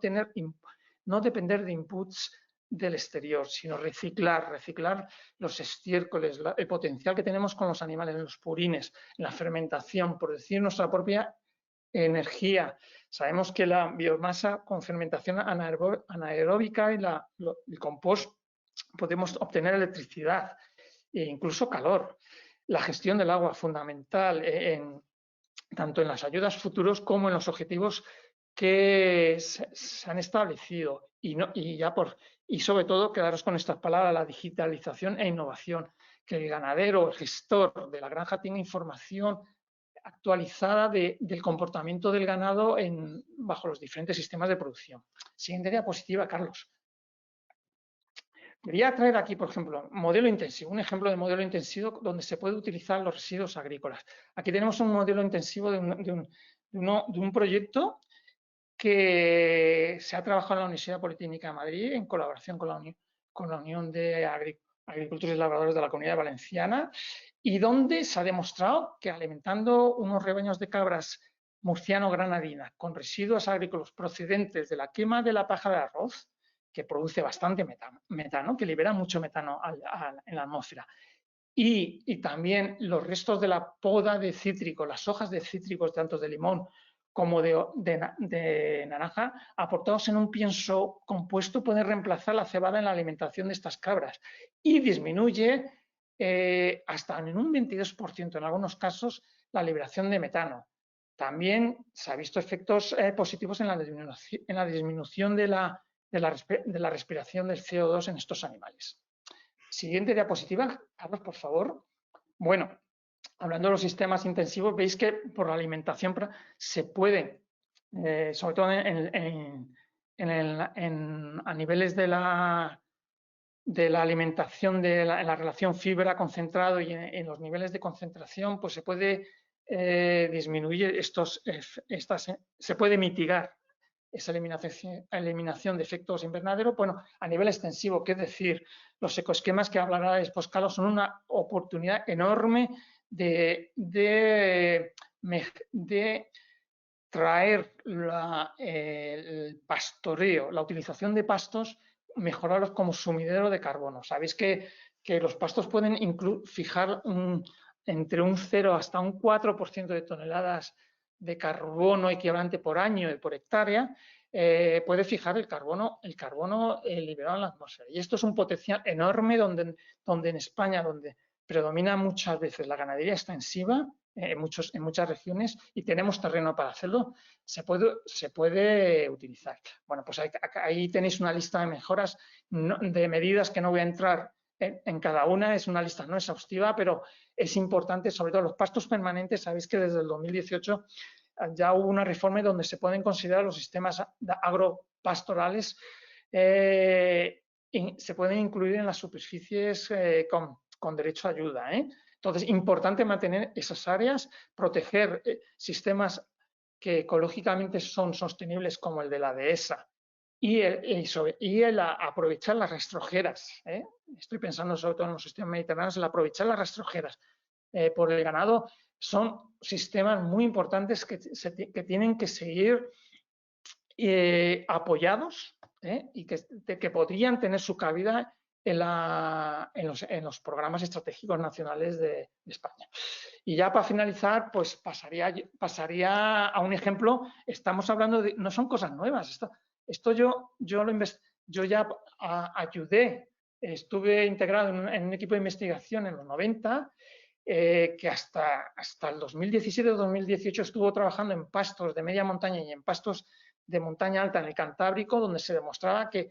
depender de inputs del exterior, sino reciclar los estiércoles, el potencial que tenemos con los animales, en los purines, en la fermentación, producir nuestra propia energía. Sabemos que la biomasa con fermentación anaeróbica y el compost podemos obtener electricidad e incluso calor. La gestión del agua, fundamental, tanto en las ayudas futuros como en los objetivos que se han establecido. Y sobre todo, quedaros con estas palabras: la digitalización e innovación. Que el ganadero, el gestor de la granja tenga información actualizada del comportamiento del ganado bajo los diferentes sistemas de producción. Siguiente diapositiva, Carlos. Quería traer aquí, por ejemplo, modelo intensivo, un ejemplo de modelo intensivo donde se puede utilizar los residuos agrícolas. Aquí tenemos un modelo intensivo de un proyecto que se ha trabajado en la Universidad Politécnica de Madrid en colaboración con la Unión de Agricultores y Labradores de la Comunidad Valenciana, y donde se ha demostrado que alimentando unos rebaños de cabras murciano-granadinas con residuos agrícolas procedentes de la quema de la paja de arroz, que produce bastante metano, que libera mucho metano en la atmósfera, y también los restos de la poda de cítricos, las hojas de cítricos tanto de limón como de naranja, aportados en un pienso compuesto, pueden reemplazar la cebada en la alimentación de estas cabras y disminuye hasta en un 22% en algunos casos la liberación de metano. También se ha visto efectos positivos en la disminución de la respiración del CO2 en estos animales. Siguiente diapositiva, Carlos, por favor. Bueno, hablando de los sistemas intensivos, veis que por la alimentación se puede, sobre todo a niveles de la alimentación, en la relación fibra concentrado y en los niveles de concentración, pues se puede disminuir se puede mitigar esa eliminación de efectos invernadero, bueno, a nivel extensivo, que es decir, los ecoesquemas que hablará después Carlos son una oportunidad enorme de traer el pastoreo, la utilización de pastos, mejorarlos como sumidero de carbono. Sabéis que los pastos pueden fijar entre un 0 hasta un 4% de toneladas de carbono equivalente por año y por hectárea, puede fijar el carbono liberado en la atmósfera. Y esto es un potencial enorme donde en España, donde predomina muchas veces la ganadería extensiva, en muchas regiones, y tenemos terreno para hacerlo, se puede utilizar. Bueno, pues ahí tenéis una lista de mejoras, de medidas que no voy a entrar en cada una, es una lista no exhaustiva, pero es importante, sobre todo los pastos permanentes. Sabéis que desde el 2018 ya hubo una reforma donde se pueden considerar los sistemas agropastorales, se pueden incluir en las superficies con derecho a ayuda. Entonces, importante mantener esas áreas, proteger sistemas que ecológicamente son sostenibles como el de la dehesa y el aprovechar las rastrojeras. Estoy pensando sobre todo en los sistemas mediterráneos, el aprovechar las rastrojeras por el ganado. Son sistemas muy importantes que tienen que seguir apoyados y que podrían tener su cabida en los programas estratégicos nacionales de España. Y ya para finalizar, pues pasaría a un ejemplo. Estamos hablando de, no son cosas nuevas. Esto yo ya ayudé, estuve integrado en un equipo de investigación en los 90, que hasta el 2017 o 2018 estuvo trabajando en pastos de media montaña y en pastos de montaña alta en el Cantábrico, donde se demostraba que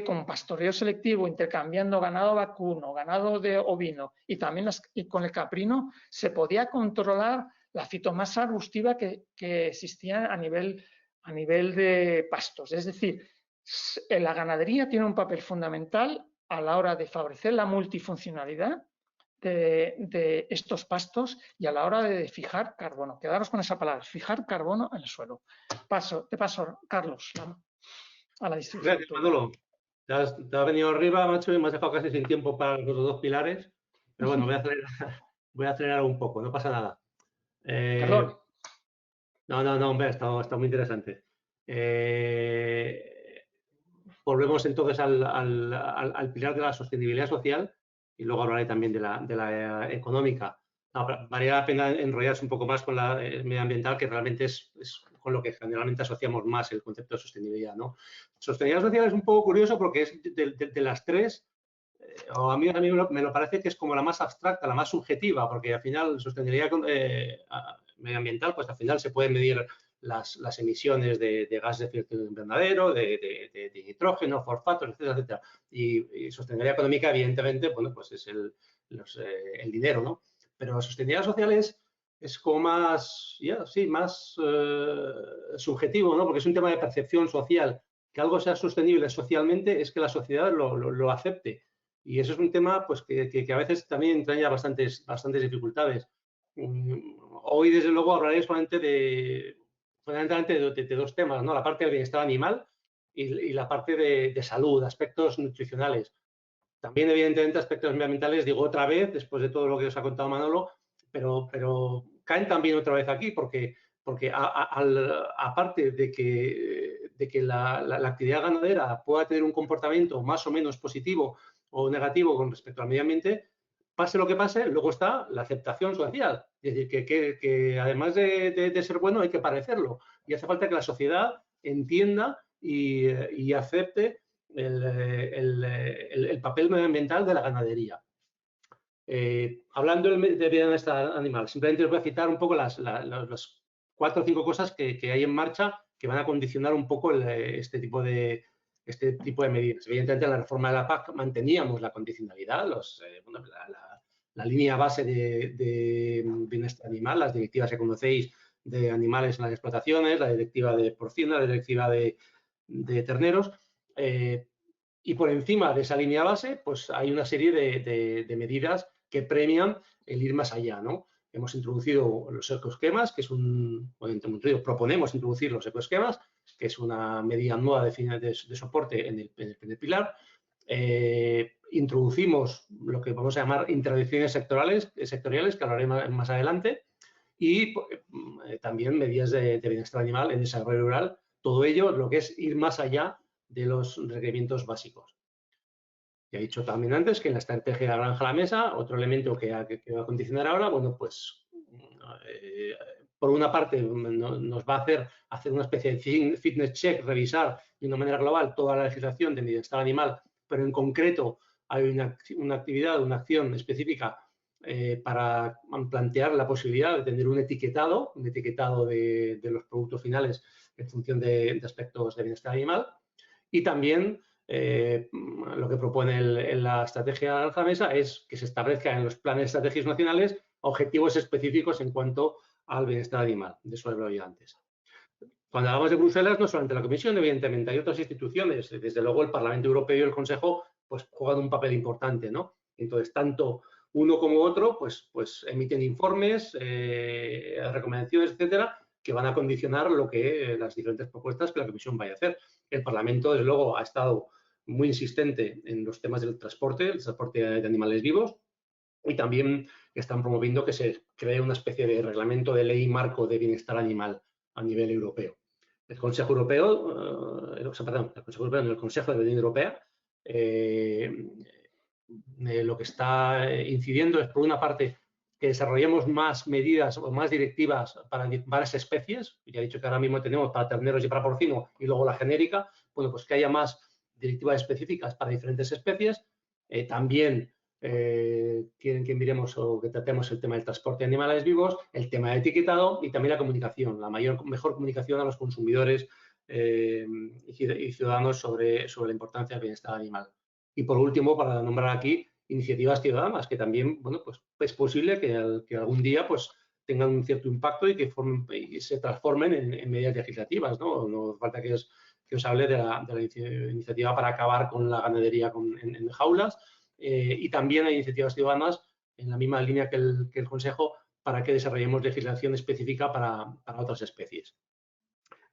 con pastoreo selectivo, intercambiando ganado vacuno, ganado de ovino y también con el caprino, se podía controlar la fitomasa arbustiva que existía a nivel de pastos. Es decir, la ganadería tiene un papel fundamental a la hora de favorecer la multifuncionalidad de estos pastos y a la hora de fijar carbono. Quedaros con esa palabra, fijar carbono en el suelo. Te paso, Carlos, a la distribución. Gracias, Manolo. Te has venido arriba, macho, y me has dejado casi sin tiempo para los dos pilares. Pero bueno, voy a acelerar un poco, no pasa nada. Perdón. No, hombre, está muy interesante. Volvemos entonces al pilar de la sostenibilidad social y luego hablaré también de la económica. No, valía la pena enrollarse un poco más con la medioambiental, que realmente es con lo que generalmente asociamos más el concepto de sostenibilidad, ¿no? Sostenibilidad social es un poco curioso porque es de las tres, o a mí me lo parece que es como la más abstracta, la más subjetiva, porque al final sostenibilidad medioambiental, pues al final se pueden medir las emisiones de gas de efecto invernadero, de nitrógeno, fosfatos, etcétera, etcétera. Y sostenibilidad económica, evidentemente, bueno, pues es el dinero, ¿no? Pero la sostenibilidad social es como más, más subjetivo, ¿no? Porque es un tema de percepción social. Que algo sea sostenible socialmente es que la sociedad lo acepte. Y eso es un tema pues, que a veces también entraña bastantes dificultades. Hoy, desde luego, hablaré fundamentalmente de dos temas, ¿no? La parte del bienestar animal y la parte de salud, aspectos nutricionales. También, evidentemente, aspectos medioambientales, digo otra vez, después de todo lo que os ha contado Manolo, pero caen también otra vez aquí, porque aparte de que la actividad ganadera pueda tener un comportamiento más o menos positivo o negativo con respecto al medio ambiente, pase lo que pase, luego está la aceptación social. Es decir, que además de ser bueno hay que parecerlo. Y hace falta que la sociedad entienda y acepte el papel medioambiental de la ganadería. Hablando de bienestar animal, simplemente os voy a citar un poco las 4 o 5 cosas que hay en marcha que van a condicionar un poco este tipo de medidas. Evidentemente, en la reforma de la PAC manteníamos la condicionalidad, la línea base de bienestar animal, las directivas que conocéis de animales en las explotaciones, la directiva de porcino, la directiva de terneros. Y por encima de esa línea base, pues hay una serie de medidas que premian el ir más allá, ¿no? Hemos introducido los ecoesquemas, que es proponemos introducir los ecoesquemas, que es una medida nueva de soporte en el primer pilar. Introducimos lo que vamos a llamar interdicciones sectoriales, que hablaré más adelante, y también medidas de bienestar animal en desarrollo rural. Todo ello lo que es ir más allá de los requerimientos básicos. Ya he dicho también antes que en la estrategia de la granja a la mesa, otro elemento que va a condicionar ahora, bueno, pues por una parte nos va a hacer una especie de fitness check, revisar de una manera global toda la legislación de bienestar animal, pero en concreto hay una actividad, una acción específica para plantear la posibilidad de tener un etiquetado de los productos finales en función de aspectos de bienestar animal. Y también lo que propone la estrategia de la mesa es que se establezcan en los planes estratégicos nacionales objetivos específicos en cuanto al bienestar animal. De eso he hablado ya antes. Cuando hablamos de Bruselas, no solamente la Comisión, evidentemente, hay otras instituciones. Desde luego, el Parlamento Europeo y el Consejo pues, juegan un papel importante, ¿no? Entonces, tanto uno como otro pues emiten informes, recomendaciones, etcétera, que van a condicionar las diferentes propuestas que la Comisión vaya a hacer. El Parlamento, desde luego, ha estado muy insistente en los temas del transporte, el transporte de animales vivos, y también están promoviendo que se cree una especie de reglamento de ley marco de bienestar animal a nivel europeo. El Consejo Europeo, el Consejo de la Unión Europea, lo que está incidiendo es, por una parte, que desarrollemos más medidas o más directivas para varias especies. Ya he dicho que ahora mismo tenemos para terneros y para porcino y luego la genérica. Bueno, pues que haya más directivas específicas para diferentes especies. También quieren que miremos o que tratemos el tema del transporte de animales vivos, el tema del etiquetado y también la comunicación, la mejor comunicación a los consumidores y ciudadanos sobre la importancia del bienestar animal. Y por último, para nombrar aquí, iniciativas ciudadanas, que también, bueno, pues es posible que algún día pues tengan un cierto impacto y que se transformen en medidas legislativas, ¿no? No falta que os hable de la iniciativa para acabar con la ganadería en jaulas, y también hay iniciativas ciudadanas en la misma línea que el Consejo para que desarrollemos legislación específica para otras especies.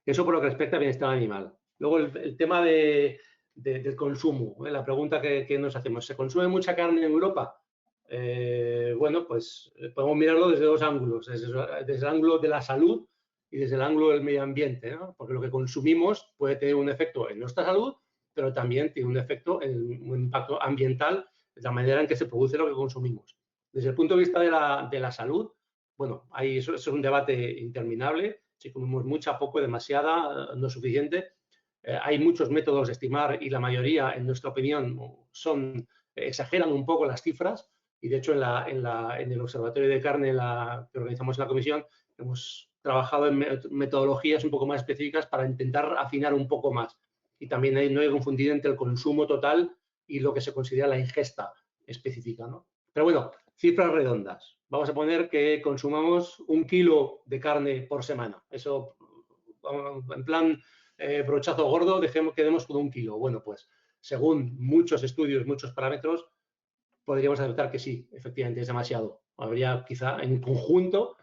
Eso por lo que respecta al bienestar animal. Luego el tema del consumo, la pregunta que nos hacemos, ¿se consume mucha carne en Europa? Bueno, pues podemos mirarlo desde dos ángulos, desde el ángulo de la salud y desde el ángulo del medio ambiente, ¿no? Porque lo que consumimos puede tener un efecto en nuestra salud, pero también tiene un efecto, un impacto ambiental de la manera en que se produce lo que consumimos. Desde el punto de vista de la salud, bueno, eso es un debate interminable. Si comemos mucha, poco, demasiada, no suficiente. Hay muchos métodos de estimar y la mayoría, en nuestra opinión, exageran un poco las cifras. Y de hecho, en el Observatorio de Carne que organizamos en la comisión, hemos trabajado en metodologías un poco más específicas para intentar afinar un poco más. Y también no hay que confundir entre el consumo total y lo que se considera la ingesta específica, ¿no? Pero bueno, cifras redondas. Vamos a poner que consumamos 1 kilo de carne por semana. Eso, en plan brochazo gordo, quedemos con 1 kilo. Bueno, pues según muchos estudios, muchos parámetros, podríamos aceptar que sí, efectivamente es demasiado. Habría quizá en conjunto,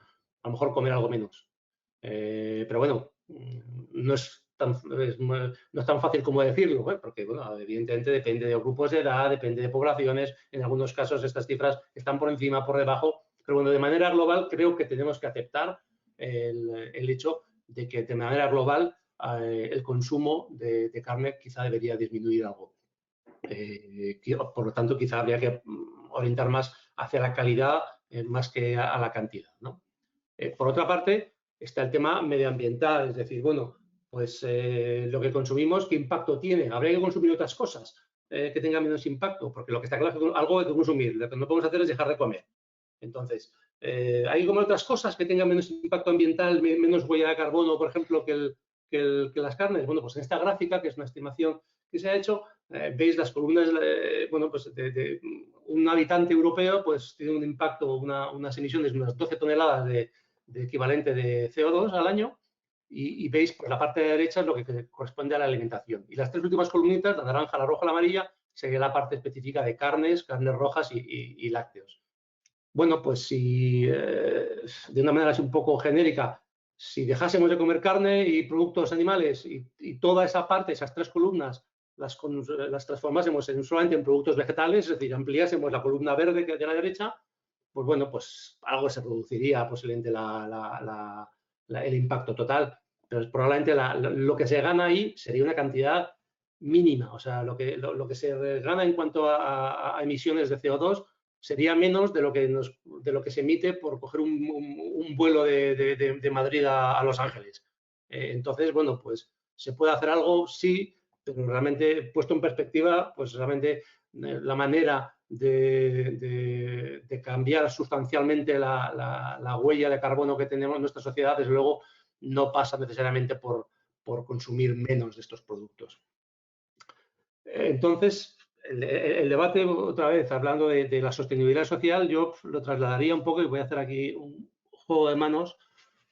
a lo mejor comer algo menos. Pero bueno, no es tan fácil como decirlo, porque bueno, evidentemente depende de grupos de edad, depende de poblaciones. En algunos casos estas cifras están por encima, por debajo. Pero bueno, de manera global creo que tenemos que aceptar el hecho de que de manera global el consumo de carne quizá debería disminuir algo. Por lo tanto, quizá habría que orientar más hacia la calidad más que a la cantidad, ¿no? Por otra parte, está el tema medioambiental, es decir, bueno, pues lo que consumimos, ¿qué impacto tiene? ¿Habría que consumir otras cosas que tengan menos impacto? Porque lo que está claro es que algo hay que consumir, lo que no podemos hacer es dejar de comer. Entonces, ¿hay que comer otras cosas que tengan menos impacto ambiental, menos huella de carbono, por ejemplo, que las carnes? Bueno, pues en esta gráfica, que es una estimación que se ha hecho, veis las columnas, bueno, pues de un habitante europeo, pues tiene un impacto, unas emisiones de unas 12 toneladas de equivalente de CO2 al año, y veis, pues la parte de derecha es lo que corresponde a la alimentación. Y las 3 últimas columnitas, la naranja, la roja, la amarilla, sería la parte específica de carnes rojas y lácteos. Bueno, pues si de una manera así un poco genérica, si dejásemos de comer carne y productos animales y toda esa parte, esas 3 columnas, las transformásemos solamente en productos vegetales, es decir, ampliásemos la columna verde que de la derecha, pues bueno, pues algo se reduciría posiblemente el impacto total, pero probablemente lo que se gana ahí sería una cantidad mínima, o sea, lo que se gana en cuanto a emisiones de CO2 sería menos de lo que se emite por coger un vuelo de Madrid a Los Ángeles. Entonces, bueno, pues se puede hacer algo, sí, pero realmente puesto en perspectiva, pues realmente la manera de cambiar sustancialmente la huella de carbono que tenemos en nuestra sociedad, desde luego, no pasa necesariamente por consumir menos de estos productos. Entonces, el debate, otra vez, hablando de la sostenibilidad social, yo lo trasladaría un poco y voy a hacer aquí un juego de manos.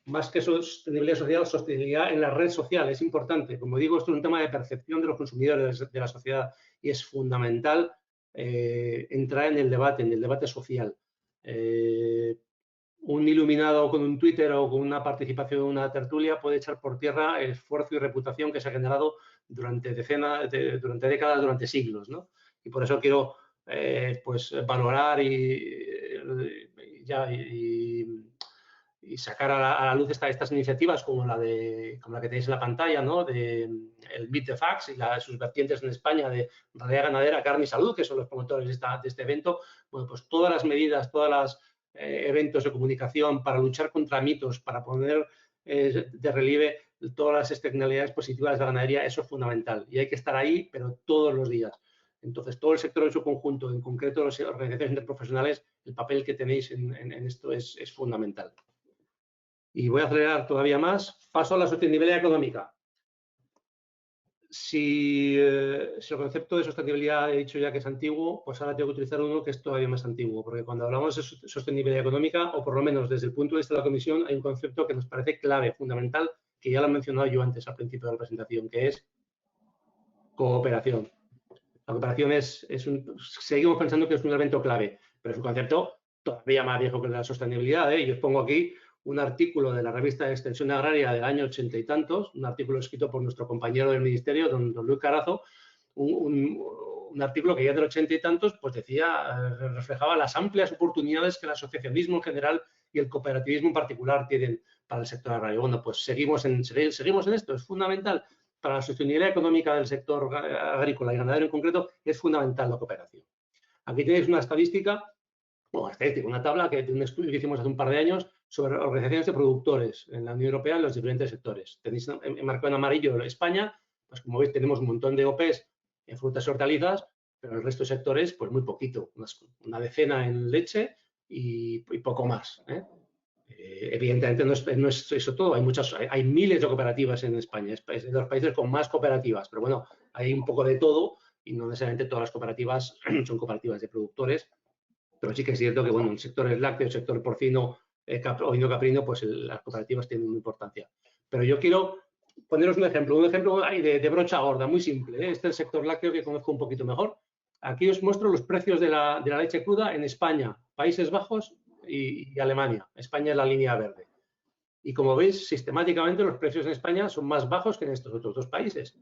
Más que sostenibilidad social, sostenibilidad en la red social es importante. Como digo, esto es un tema de percepción de los consumidores de la sociedad y es fundamental entrar en el debate social. Un iluminado con un Twitter o con una participación en una tertulia puede echar por tierra el esfuerzo y reputación que se ha generado durante décadas, durante siglos, ¿no? Y por eso quiero pues valorar y sacar a la luz estas iniciativas como la que tenéis en la pantalla, ¿no? El Meet the Facts y sus vertientes en España de realidad ganadera, carne y salud, que son los promotores de este evento. Bueno, pues todas las medidas, todas las eventos de comunicación para luchar contra mitos, para poner de relieve todas las externalidades positivas de la ganadería, eso es fundamental y hay que estar ahí, pero todos los días. Entonces, todo el sector en su conjunto, en concreto las organizaciones interprofesionales, el papel que tenéis en esto es fundamental. Y voy a acelerar todavía más. Paso a la sostenibilidad económica. Si el concepto de sostenibilidad he dicho ya que es antiguo, pues ahora tengo que utilizar uno que es todavía más antiguo, porque cuando hablamos de sostenibilidad económica, o por lo menos desde el punto de vista de la Comisión, hay un concepto que nos parece clave, fundamental, que ya lo he mencionado yo antes al principio de la presentación, que es cooperación. La cooperación seguimos pensando que es un elemento clave, pero es un concepto todavía más viejo que la sostenibilidad. Y os pongo aquí un artículo de la revista de Extensión Agraria del año 80 y tantos, un artículo escrito por nuestro compañero del Ministerio, don Luis Carazo, un artículo que ya del 80 y tantos pues reflejaba las amplias oportunidades que el asociacionismo en general y el cooperativismo en particular tienen para el sector agrario. Bueno, pues seguimos en esto, es fundamental. Para la sostenibilidad económica del sector agrícola y ganadero en concreto, es fundamental la cooperación. Aquí tenéis una estadística, una tabla de un estudio que hicimos hace un par de años sobre organizaciones de productores en la Unión Europea en los diferentes sectores. Tenéis marcado en amarillo España, pues como veis tenemos un montón de OPs en frutas y hortalizas, pero el resto de sectores, pues muy poquito, una decena en leche y poco más. Evidentemente no es eso todo, hay miles de cooperativas en España, es de los países con más cooperativas, pero bueno, hay un poco de todo y no necesariamente todas las cooperativas son cooperativas de productores, pero sí que es cierto que bueno, el sector lácteo, el sector porcino, ovino caprino, pues las cooperativas tienen una importancia. Pero yo quiero poneros un ejemplo de brocha gorda, muy simple. Este es el sector lácteo que conozco un poquito mejor. Aquí os muestro los precios de la leche cruda en España, Países Bajos y Alemania. España es la línea verde. Y como veis, sistemáticamente los precios en España son más bajos que en estos otros dos países.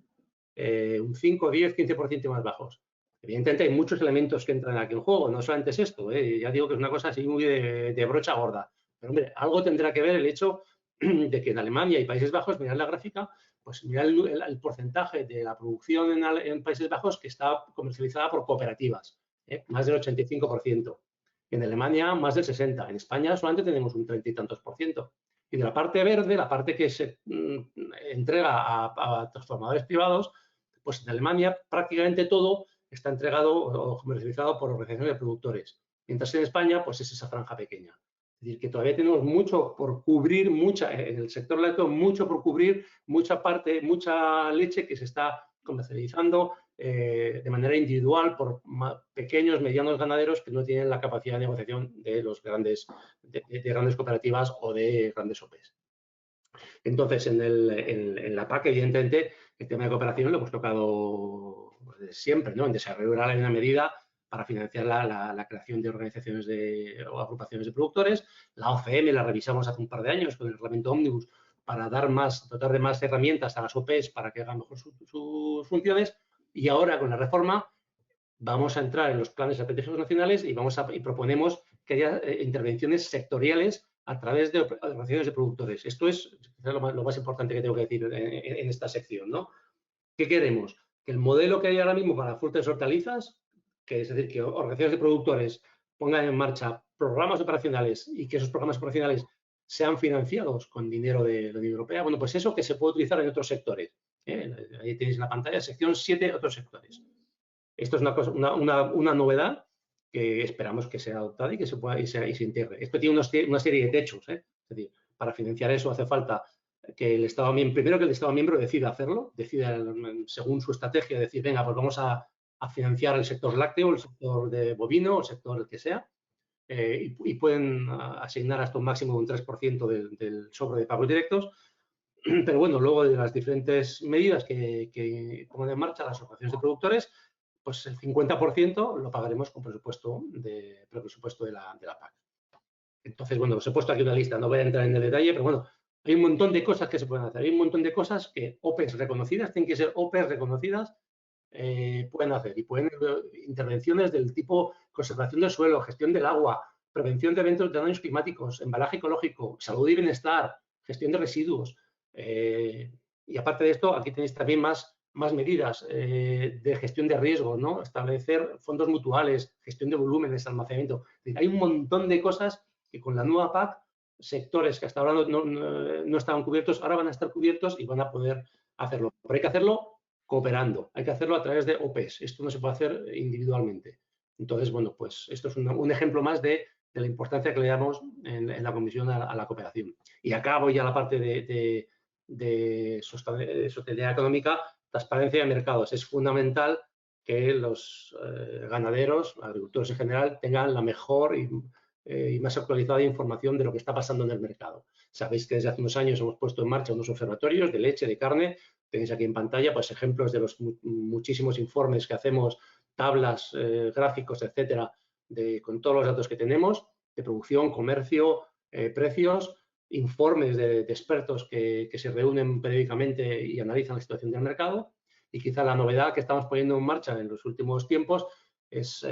Un 5, 10, 15% más bajos. Evidentemente hay muchos elementos que entran aquí en juego, no solamente es esto, ya digo que es una cosa así muy de brocha gorda. Pero hombre, algo tendrá que ver el hecho de que en Alemania y Países Bajos, mirad la gráfica, pues mirad el porcentaje de la producción en Países Bajos que está comercializada por cooperativas, más del 85%. En Alemania, más del 60%. En España solamente tenemos un 30 y tantos %. Y de la parte verde, la parte que se entrega a transformadores privados, pues en Alemania prácticamente todo está entregado o comercializado por organizaciones de productores. Mientras en España, pues es esa franja pequeña. Es decir, que todavía tenemos mucho por cubrir, en el sector lácteo, mucho por cubrir, mucha leche que se está comercializando de manera individual por pequeños, medianos ganaderos que no tienen la capacidad de negociación de los grandes cooperativas o de grandes OPs. Entonces, en la PAC, evidentemente, el tema de cooperación lo hemos tocado siempre, ¿no? En desarrollo rural hay una medida para financiar la creación de organizaciones o agrupaciones de productores. La OCM la revisamos hace un par de años con el reglamento Ómnibus para dotar de más herramientas a las OPs para que hagan mejor sus funciones. Y ahora, con la reforma, vamos a entrar en los planes estratégicos nacionales y proponemos que haya intervenciones sectoriales a través de organizaciones de productores. Esto es lo más importante que tengo que decir en esta sección, ¿no? ¿Qué queremos? Que el modelo que hay ahora mismo para frutas y hortalizas, que es decir, que organizaciones de productores pongan en marcha programas operacionales y que esos programas operacionales sean financiados con dinero de la Unión Europea, bueno, pues eso que se puede utilizar en otros sectores. Ahí tenéis en la pantalla, sección 7, otros sectores. Esto es una novedad que esperamos que sea adoptada y que se pueda y se integre. Esto tiene una serie de techos, ¿eh? Es decir, para financiar eso hace falta que el Estado miembro, primero que el Estado miembro decida hacerlo, decida según su estrategia, decir, venga, pues vamos a financiar el sector lácteo, el sector de bovino, el sector que sea, y pueden asignar hasta un máximo de un 3% del sobre de pagos directos. Pero bueno, luego de las diferentes medidas que pongan en marcha las asociaciones de productores, pues el 50% lo pagaremos con presupuesto de la PAC. Entonces, bueno, os he puesto aquí una lista, no voy a entrar en el detalle, pero bueno, hay un montón de cosas que se pueden hacer. Hay un montón de cosas que OPEs reconocidas, tienen que ser OPEs reconocidas, pueden hacer. Y pueden intervenciones del tipo conservación del suelo, gestión del agua, prevención de eventos de daños climáticos, embalaje ecológico, salud y bienestar, gestión de residuos. Y aparte de esto, aquí tenéis también más medidas de gestión de riesgos, ¿no? Establecer fondos mutuales, gestión de volúmenes, almacenamiento. Hay un montón de cosas que con la nueva PAC, sectores que hasta ahora no estaban cubiertos, ahora van a estar cubiertos y van a poder hacerlo. Pero hay que hacerlo cooperando, hay que hacerlo a través de OPEs. Esto no se puede hacer individualmente. Entonces, bueno, pues esto es un ejemplo más de la importancia que le damos en la Comisión a la cooperación. Y acá voy a la parte de sostenibilidad económica, transparencia de mercados. Es fundamental que los ganaderos, agricultores en general, tengan la mejor y más actualizada información de lo que está pasando en el mercado. Sabéis que desde hace unos años hemos puesto en marcha unos observatorios de leche, de carne. Tenéis aquí en pantalla pues, ejemplos de los muchísimos informes que hacemos, tablas, gráficos, etcétera, con todos los datos que tenemos de producción, comercio, precios, informes de expertos que se reúnen periódicamente y analizan la situación del mercado. Y quizá la novedad que estamos poniendo en marcha en los últimos tiempos es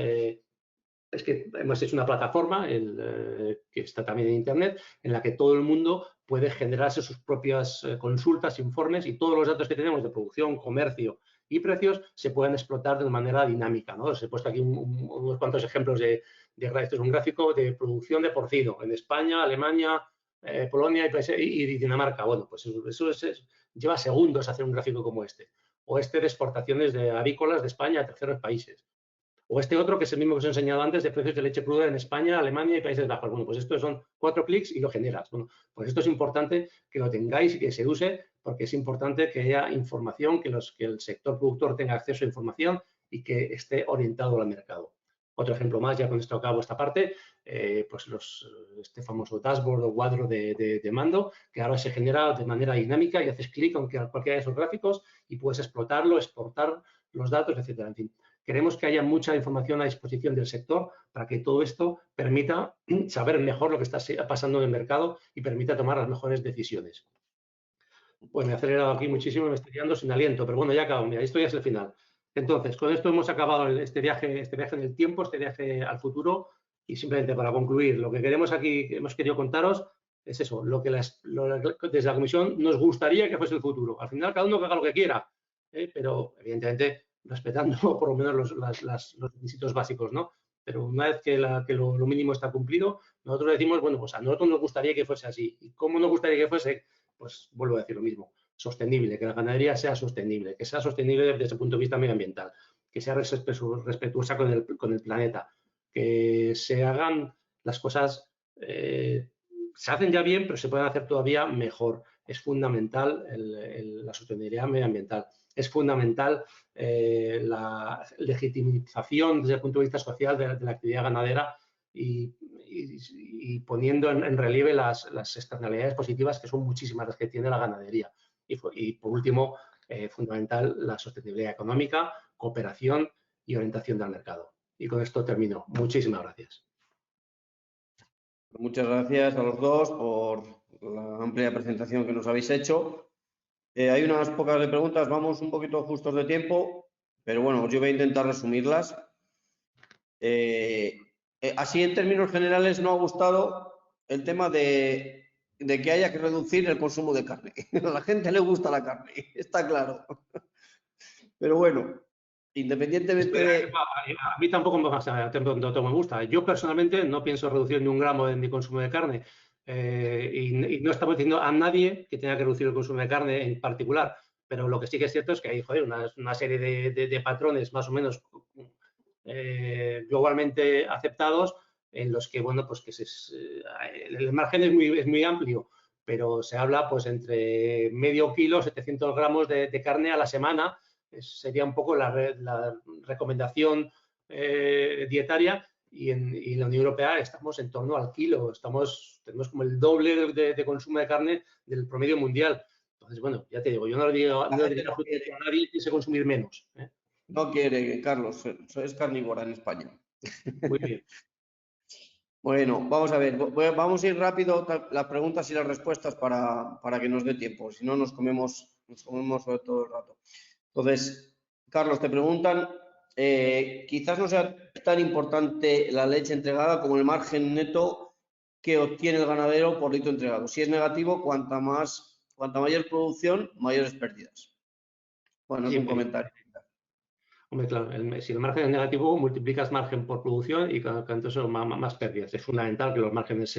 que hemos hecho una plataforma que está también en Internet, en la que todo el mundo puede generarse sus propias consultas, informes, y todos los datos que tenemos de producción, comercio y precios se pueden explotar de manera dinámica, ¿no? Os he puesto aquí unos cuantos ejemplos esto es un gráfico de producción de porcino en España, Alemania, Polonia y Dinamarca. Bueno, pues eso lleva segundos hacer un gráfico como este. O este de exportaciones de avícolas de España a terceros países. O este otro, que es el mismo que os he enseñado antes, de precios de leche cruda en España, Alemania y Países Bajos. Bueno, pues esto son 4 clics y lo generas. Bueno, pues esto es importante que lo tengáis y que se use, porque es importante que haya información, que el sector productor tenga acceso a información y que esté orientado al mercado. Otro ejemplo más, ya con esto acabo esta parte, pues este famoso dashboard o cuadro de mando, que ahora se genera de manera dinámica y haces clic en cualquiera de esos gráficos y puedes explotarlo, exportar los datos, etcétera. En fin, queremos que haya mucha información a disposición del sector para que todo esto permita saber mejor lo que está pasando en el mercado y permita tomar las mejores decisiones. Pues me he acelerado aquí muchísimo, me estoy quedando sin aliento, pero bueno, ya acabo, mira, esto ya es el final. Entonces, con esto hemos acabado este viaje en el tiempo, este viaje al futuro, y simplemente para concluir, lo que queremos aquí, que hemos querido contaros, es eso, lo que desde la Comisión nos gustaría que fuese el futuro. Al final, cada uno que haga lo que quiera, pero evidentemente respetando por lo menos los requisitos básicos, ¿no? Pero una vez que lo mínimo está cumplido, nosotros decimos, bueno, pues a nosotros nos gustaría que fuese así. ¿Y cómo nos gustaría que fuese? Pues vuelvo a decir lo mismo, sostenible, que la ganadería sea sostenible, que sea sostenible desde el punto de vista medioambiental, que sea respetuosa con el planeta, que se hagan las cosas, se hacen ya bien, pero se pueden hacer todavía mejor. Es fundamental la sostenibilidad medioambiental. Es fundamental la legitimización desde el punto de vista social de la actividad ganadera y y poniendo en relieve las externalidades positivas, que son muchísimas las que tiene la ganadería. Y por último, fundamental, la sostenibilidad económica, cooperación y orientación del mercado. Y con esto termino. Muchísimas gracias. Muchas gracias a los dos por la amplia presentación que nos habéis hecho. Hay unas pocas de preguntas, vamos un poquito justos de tiempo, pero bueno, yo voy a intentar resumirlas. Así, en términos generales, no ha gustado el tema de que haya que reducir el consumo de carne. A la gente le gusta la carne, está claro. Pero bueno, independientemente de... A mí tampoco me gusta. Yo personalmente no pienso reducir ni un gramo de mi consumo de carne. Y no estamos diciendo a nadie que tenga que reducir el consumo de carne en particular. Pero lo que sí que es cierto es que hay, joder, una serie de patrones más o menos globalmente aceptados en los que, bueno, pues que el margen es muy amplio, pero se habla pues entre medio kilo, 700 gramos de carne a la semana. Sería un poco la recomendación dietaria, y en la Unión Europea estamos en torno al kilo, tenemos como el doble de consumo de carne del promedio mundial. Entonces, bueno, ya te digo, yo no le digo a nadie que quise consumir menos. No quiere, Carlos, es carnívora en España. Muy bien. Bueno, vamos a ver, vamos a ir rápido las preguntas y las respuestas para que nos dé tiempo, si no nos comemos sobre todo el rato. Entonces, Carlos, te preguntan, quizás no sea tan importante la leche entregada como el margen neto que obtiene el ganadero por litro entregado. Si es negativo, cuanta mayor producción, mayores pérdidas. Bueno, es un comentario. Hombre, claro, si el margen es negativo, multiplicas margen por producción y tanto eso más pérdidas. Es fundamental que los márgenes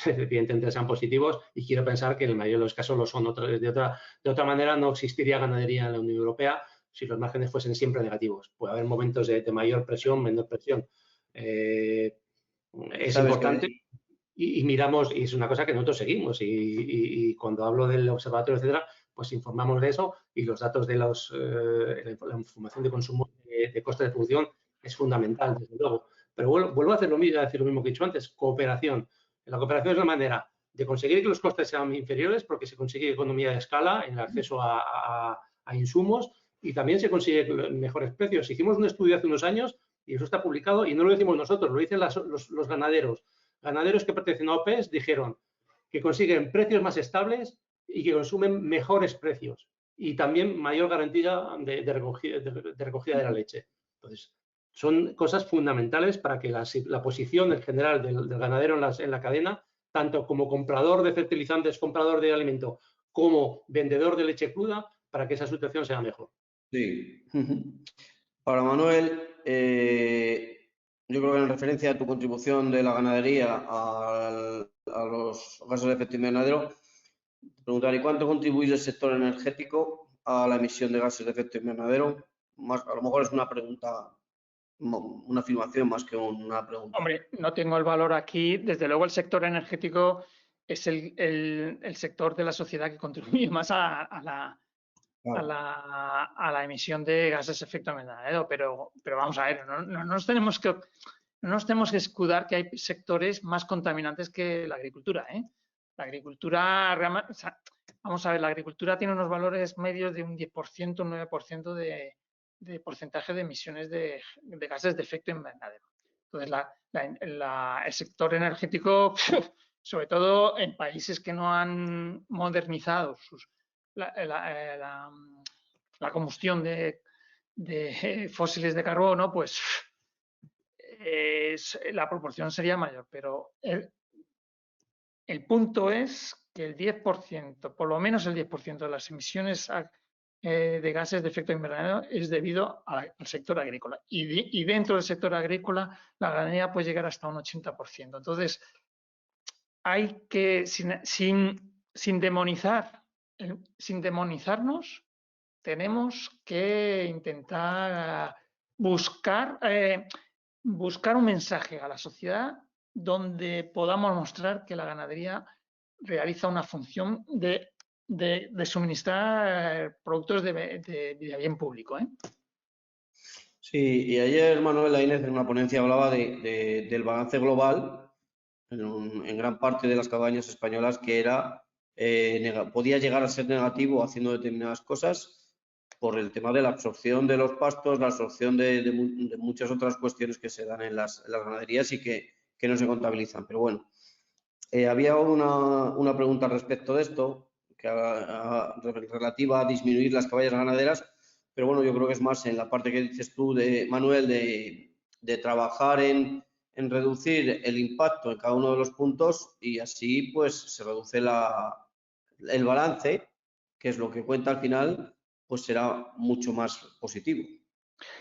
evidentemente sean positivos, y quiero pensar que en el mayor de los casos lo son. De otra manera, no existiría ganadería en la Unión Europea si los márgenes fuesen siempre negativos. Puede haber momentos de mayor presión, menor presión. Es importante. Y miramos, y es una cosa que nosotros seguimos, y cuando hablo del observatorio, etcétera, pues informamos de eso, y los datos de la información de consumo, de coste de producción, es fundamental, desde luego. Pero vuelvo a decir lo mismo que he dicho antes: cooperación. La cooperación es la manera de conseguir que los costes sean inferiores, porque se consigue economía de escala en el acceso a insumos, y también se consigue mejores precios. Hicimos un estudio hace unos años, y eso está publicado, y no lo decimos nosotros, lo dicen los ganaderos. Ganaderos que pertenecen a OPEs dijeron que consiguen precios más estables y que consumen mejores precios, y también mayor garantía de recogida de la leche. Entonces, son cosas fundamentales para que la posición en general del ganadero en la cadena, tanto como comprador de fertilizantes, comprador de alimento, como vendedor de leche cruda, para que esa situación sea mejor. Sí. Para Manuel, yo creo que en referencia a tu contribución de la ganadería a los gases de efecto invernadero, te preguntaré: ¿cuánto contribuye el sector energético a la emisión de gases de efecto invernadero? A lo mejor es una pregunta, una afirmación más que una pregunta. Hombre, no tengo el valor aquí. Desde luego, el sector energético es el sector de la sociedad que contribuye más a la emisión de gases de efecto invernadero, pero vamos a ver, no nos tenemos que escudar que hay sectores más contaminantes que la agricultura, ¿eh? La agricultura, vamos a ver, la agricultura tiene unos valores medios de un 10%, un 9% de porcentaje de emisiones de gases de efecto invernadero. Entonces, el sector energético, sobre todo en países que no han modernizado la combustión de fósiles de carbono, pues la proporción sería mayor. Pero el punto es que el 10%, por lo menos el 10% de las emisiones de gases de efecto invernadero es debido al sector agrícola. Y dentro del sector agrícola, la ganadería puede llegar hasta un 80%. Entonces, hay que, sin demonizarnos, tenemos que intentar buscar un mensaje a la sociedad donde podamos mostrar que la ganadería realiza una función de suministrar productos de bien público, ¿eh? Sí, y ayer Manuel Laínez en una ponencia hablaba del balance global en gran parte de las cabañas españolas que era podía llegar a ser negativo haciendo determinadas cosas por el tema de la absorción de los pastos, la absorción de muchas otras cuestiones que se dan en las ganaderías y que no se contabilizan. Pero bueno, había una pregunta respecto de esto, relativa a disminuir las caballas ganaderas, pero bueno, yo creo que es más en la parte que dices tú, Manuel, de trabajar en reducir el impacto en cada uno de los puntos y así pues se reduce el balance, que es lo que cuenta al final, pues será mucho más positivo.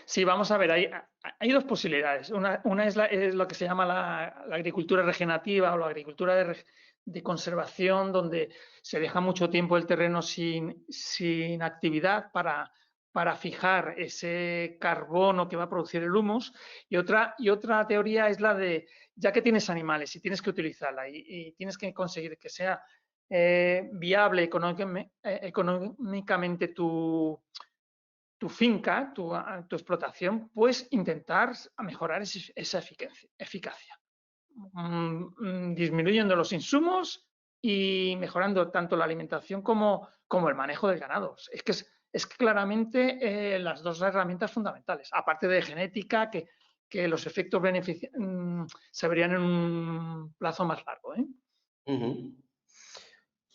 Sí, vamos a ver, hay dos posibilidades. Una es lo que se llama la agricultura regenerativa o la agricultura de conservación, donde se deja mucho tiempo el terreno sin actividad para fijar ese carbono que va a producir el humus. Y otra teoría es la de, ya que tienes animales y tienes que utilizarla y tienes que conseguir que sea viable económicamente tu finca, tu explotación, pues intentar mejorar esa eficacia, disminuyendo los insumos y mejorando tanto la alimentación como el manejo del ganado. Es que claramente las dos herramientas fundamentales, aparte de genética, que los efectos se verían en un plazo más largo.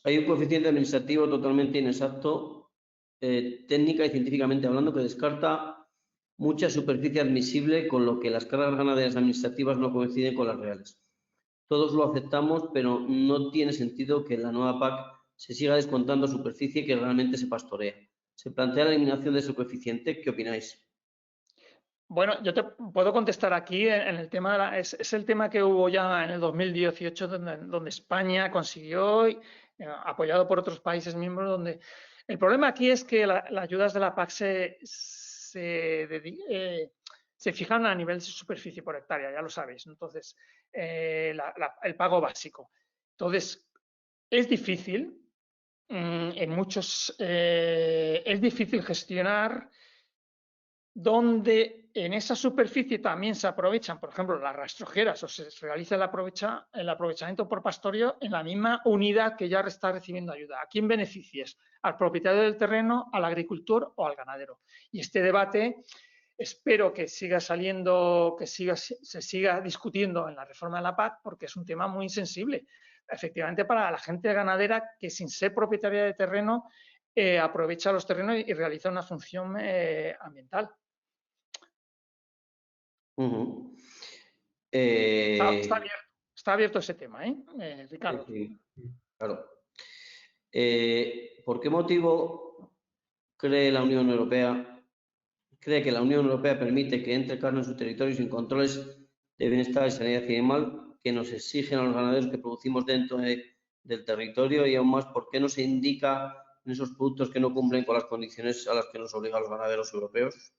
Hay un coeficiente administrativo totalmente inexacto, técnica y científicamente hablando, que descarta mucha superficie admisible, con lo que las cargas ganaderas administrativas no coinciden con las reales. Todos lo aceptamos, pero no tiene sentido que en la nueva PAC se siga descontando superficie que realmente se pastorea. ¿Se plantea la eliminación de ese coeficiente? ¿Qué opináis? Bueno, yo te puedo contestar aquí en el tema, es el tema que hubo ya en el 2018, donde España consiguió, apoyado por otros países miembros, donde el problema aquí es que las ayudas de la PAC se fijan a nivel de superficie por hectárea, ya lo sabéis. Entonces, el pago básico. Entonces, es difícil, es difícil gestionar donde en esa superficie también se aprovechan, por ejemplo, las rastrojeras, o se realiza el aprovechamiento por pastoreo en la misma unidad que ya está recibiendo ayuda. ¿A quién beneficias? ¿Al propietario del terreno, al agricultor o al ganadero? Y este debate espero que siga saliendo, se siga discutiendo en la reforma de la PAC, porque es un tema muy sensible. Efectivamente, para la gente ganadera que sin ser propietaria de terreno aprovecha los terrenos y realiza una función ambiental. Está abierto ese tema, Ricardo. Sí, claro. ¿Por qué motivo cree que la Unión Europea permite que entre carne en su territorio sin controles de bienestar y sanidad animal que nos exigen a los ganaderos que producimos dentro del territorio? Y aún más, ¿por qué no se indica en esos productos que no cumplen con las condiciones a las que nos obligan los ganaderos europeos?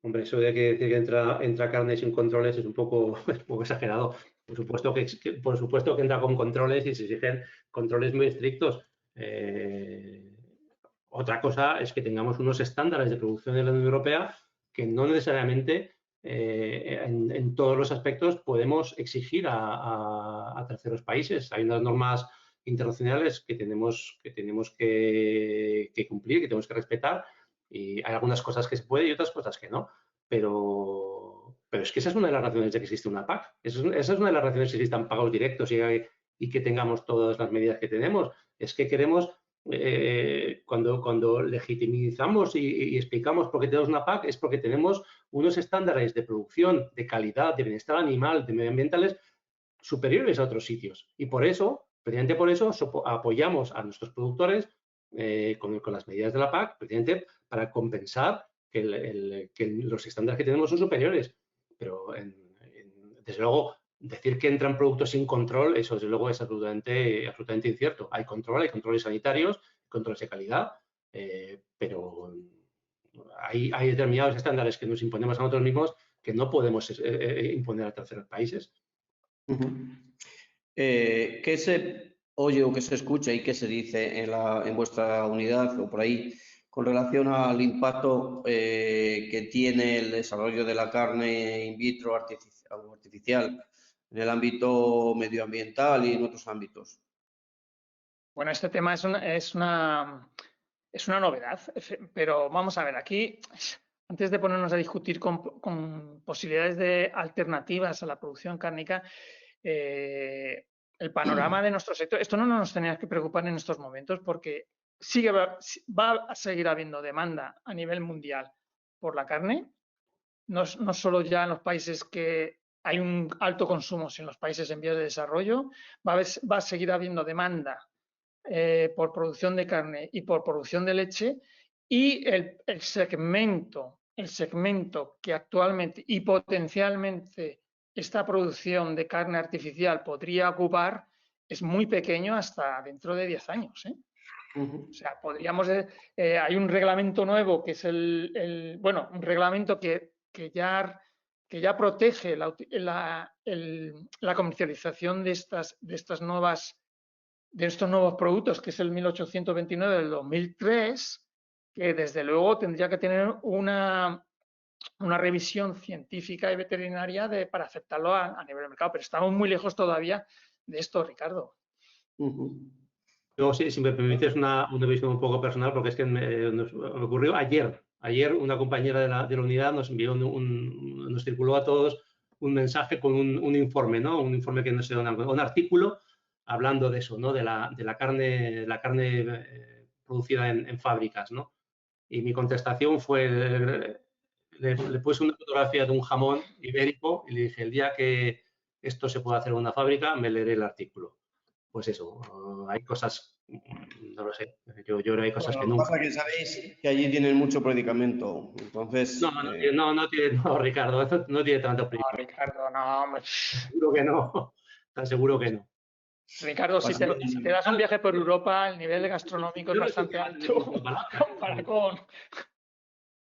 Hombre, eso de que decir que entra carne sin controles es un poco exagerado. Por supuesto que entra con controles y se exigen controles muy estrictos. Otra cosa es que tengamos unos estándares de producción de la Unión Europea que no necesariamente en todos los aspectos podemos exigir a terceros países. Hay unas normas internacionales que tenemos que cumplir, que tenemos que respetar, y hay algunas cosas que se puede y otras cosas que no. Pero es que esa es una de las razones de que existe una PAC. Esa es una de las razones de que existan pagos directos y que tengamos todas las medidas que tenemos. Es que queremos, cuando legitimizamos y explicamos por qué tenemos una PAC, es porque tenemos unos estándares de producción, de calidad, de bienestar animal, de medioambientales superiores a otros sitios. Y por eso, precisamente por eso, apoyamos a nuestros productores con las medidas de la PAC, precisamente para compensar que los estándares que tenemos son superiores. Pero, desde luego, decir que entran productos sin control, eso desde luego es absolutamente incierto. Hay controles sanitarios, controles de calidad, pero hay determinados estándares que nos imponemos a nosotros mismos que no podemos imponer a terceros países. ¿Qué se oye o qué se escucha y qué se dice en vuestra unidad o por ahí con relación al impacto que tiene el desarrollo de la carne in vitro artificial en el ámbito medioambiental y en otros ámbitos. Bueno, este tema es una novedad, pero vamos a ver, aquí, antes de ponernos a discutir con posibilidades de alternativas a la producción cárnica, el panorama de nuestro sector, esto no nos tenía que preocupar en estos momentos porque va a seguir habiendo demanda a nivel mundial por la carne, no solo ya en los países que hay un alto consumo, sino en los países en vías de desarrollo, va a seguir habiendo demanda por producción de carne y por producción de leche, y el segmento que actualmente y potencialmente esta producción de carne artificial podría ocupar es muy pequeño hasta dentro de 10 años. O sea, podríamos, hay un reglamento nuevo que es un reglamento que ya protege la comercialización de estos nuevos productos, que es el 1829 del 2003, que desde luego tendría que tener una revisión científica y veterinaria para aceptarlo a nivel del mercado, pero estamos muy lejos todavía de esto, Ricardo. Luego, si me permites una visión un poco personal, porque es que nos ocurrió ayer. Ayer una compañera de la unidad nos envió nos circuló a todos un mensaje con un informe, ¿no? Un informe que no sé, un artículo hablando de eso, ¿no? De la carne producida en fábricas, ¿no? Y mi contestación fue, le puse una fotografía de un jamón ibérico y le dije, el día que esto se pueda hacer en una fábrica, me leeré el artículo. Pues eso, hay cosas, no lo sé, yo creo que hay cosas que Lo que nunca... pasa es que sabéis que allí tienen mucho predicamento, entonces... No, Ricardo, no tiene tanto No, predicamento. Ricardo, no, hombre. Seguro que no, tan seguro que no. Ricardo, si te das un viaje por Europa, el nivel gastronómico es bastante alto comparado con...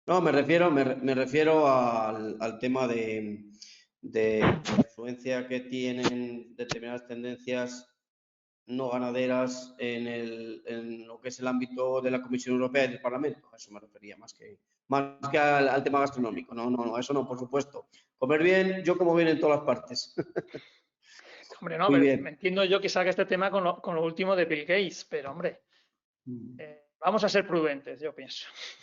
No, me refiero al tema de la influencia que tienen determinadas tendencias no ganaderas en lo que es el ámbito de la Comisión Europea y del Parlamento. A eso me refería más que al tema gastronómico. No, eso no, por supuesto. Comer bien, yo como bien en todas las partes. Hombre, no, me entiendo yo que salga este tema con lo último de Bill Gates, pero hombre, vamos a ser prudentes, yo pienso.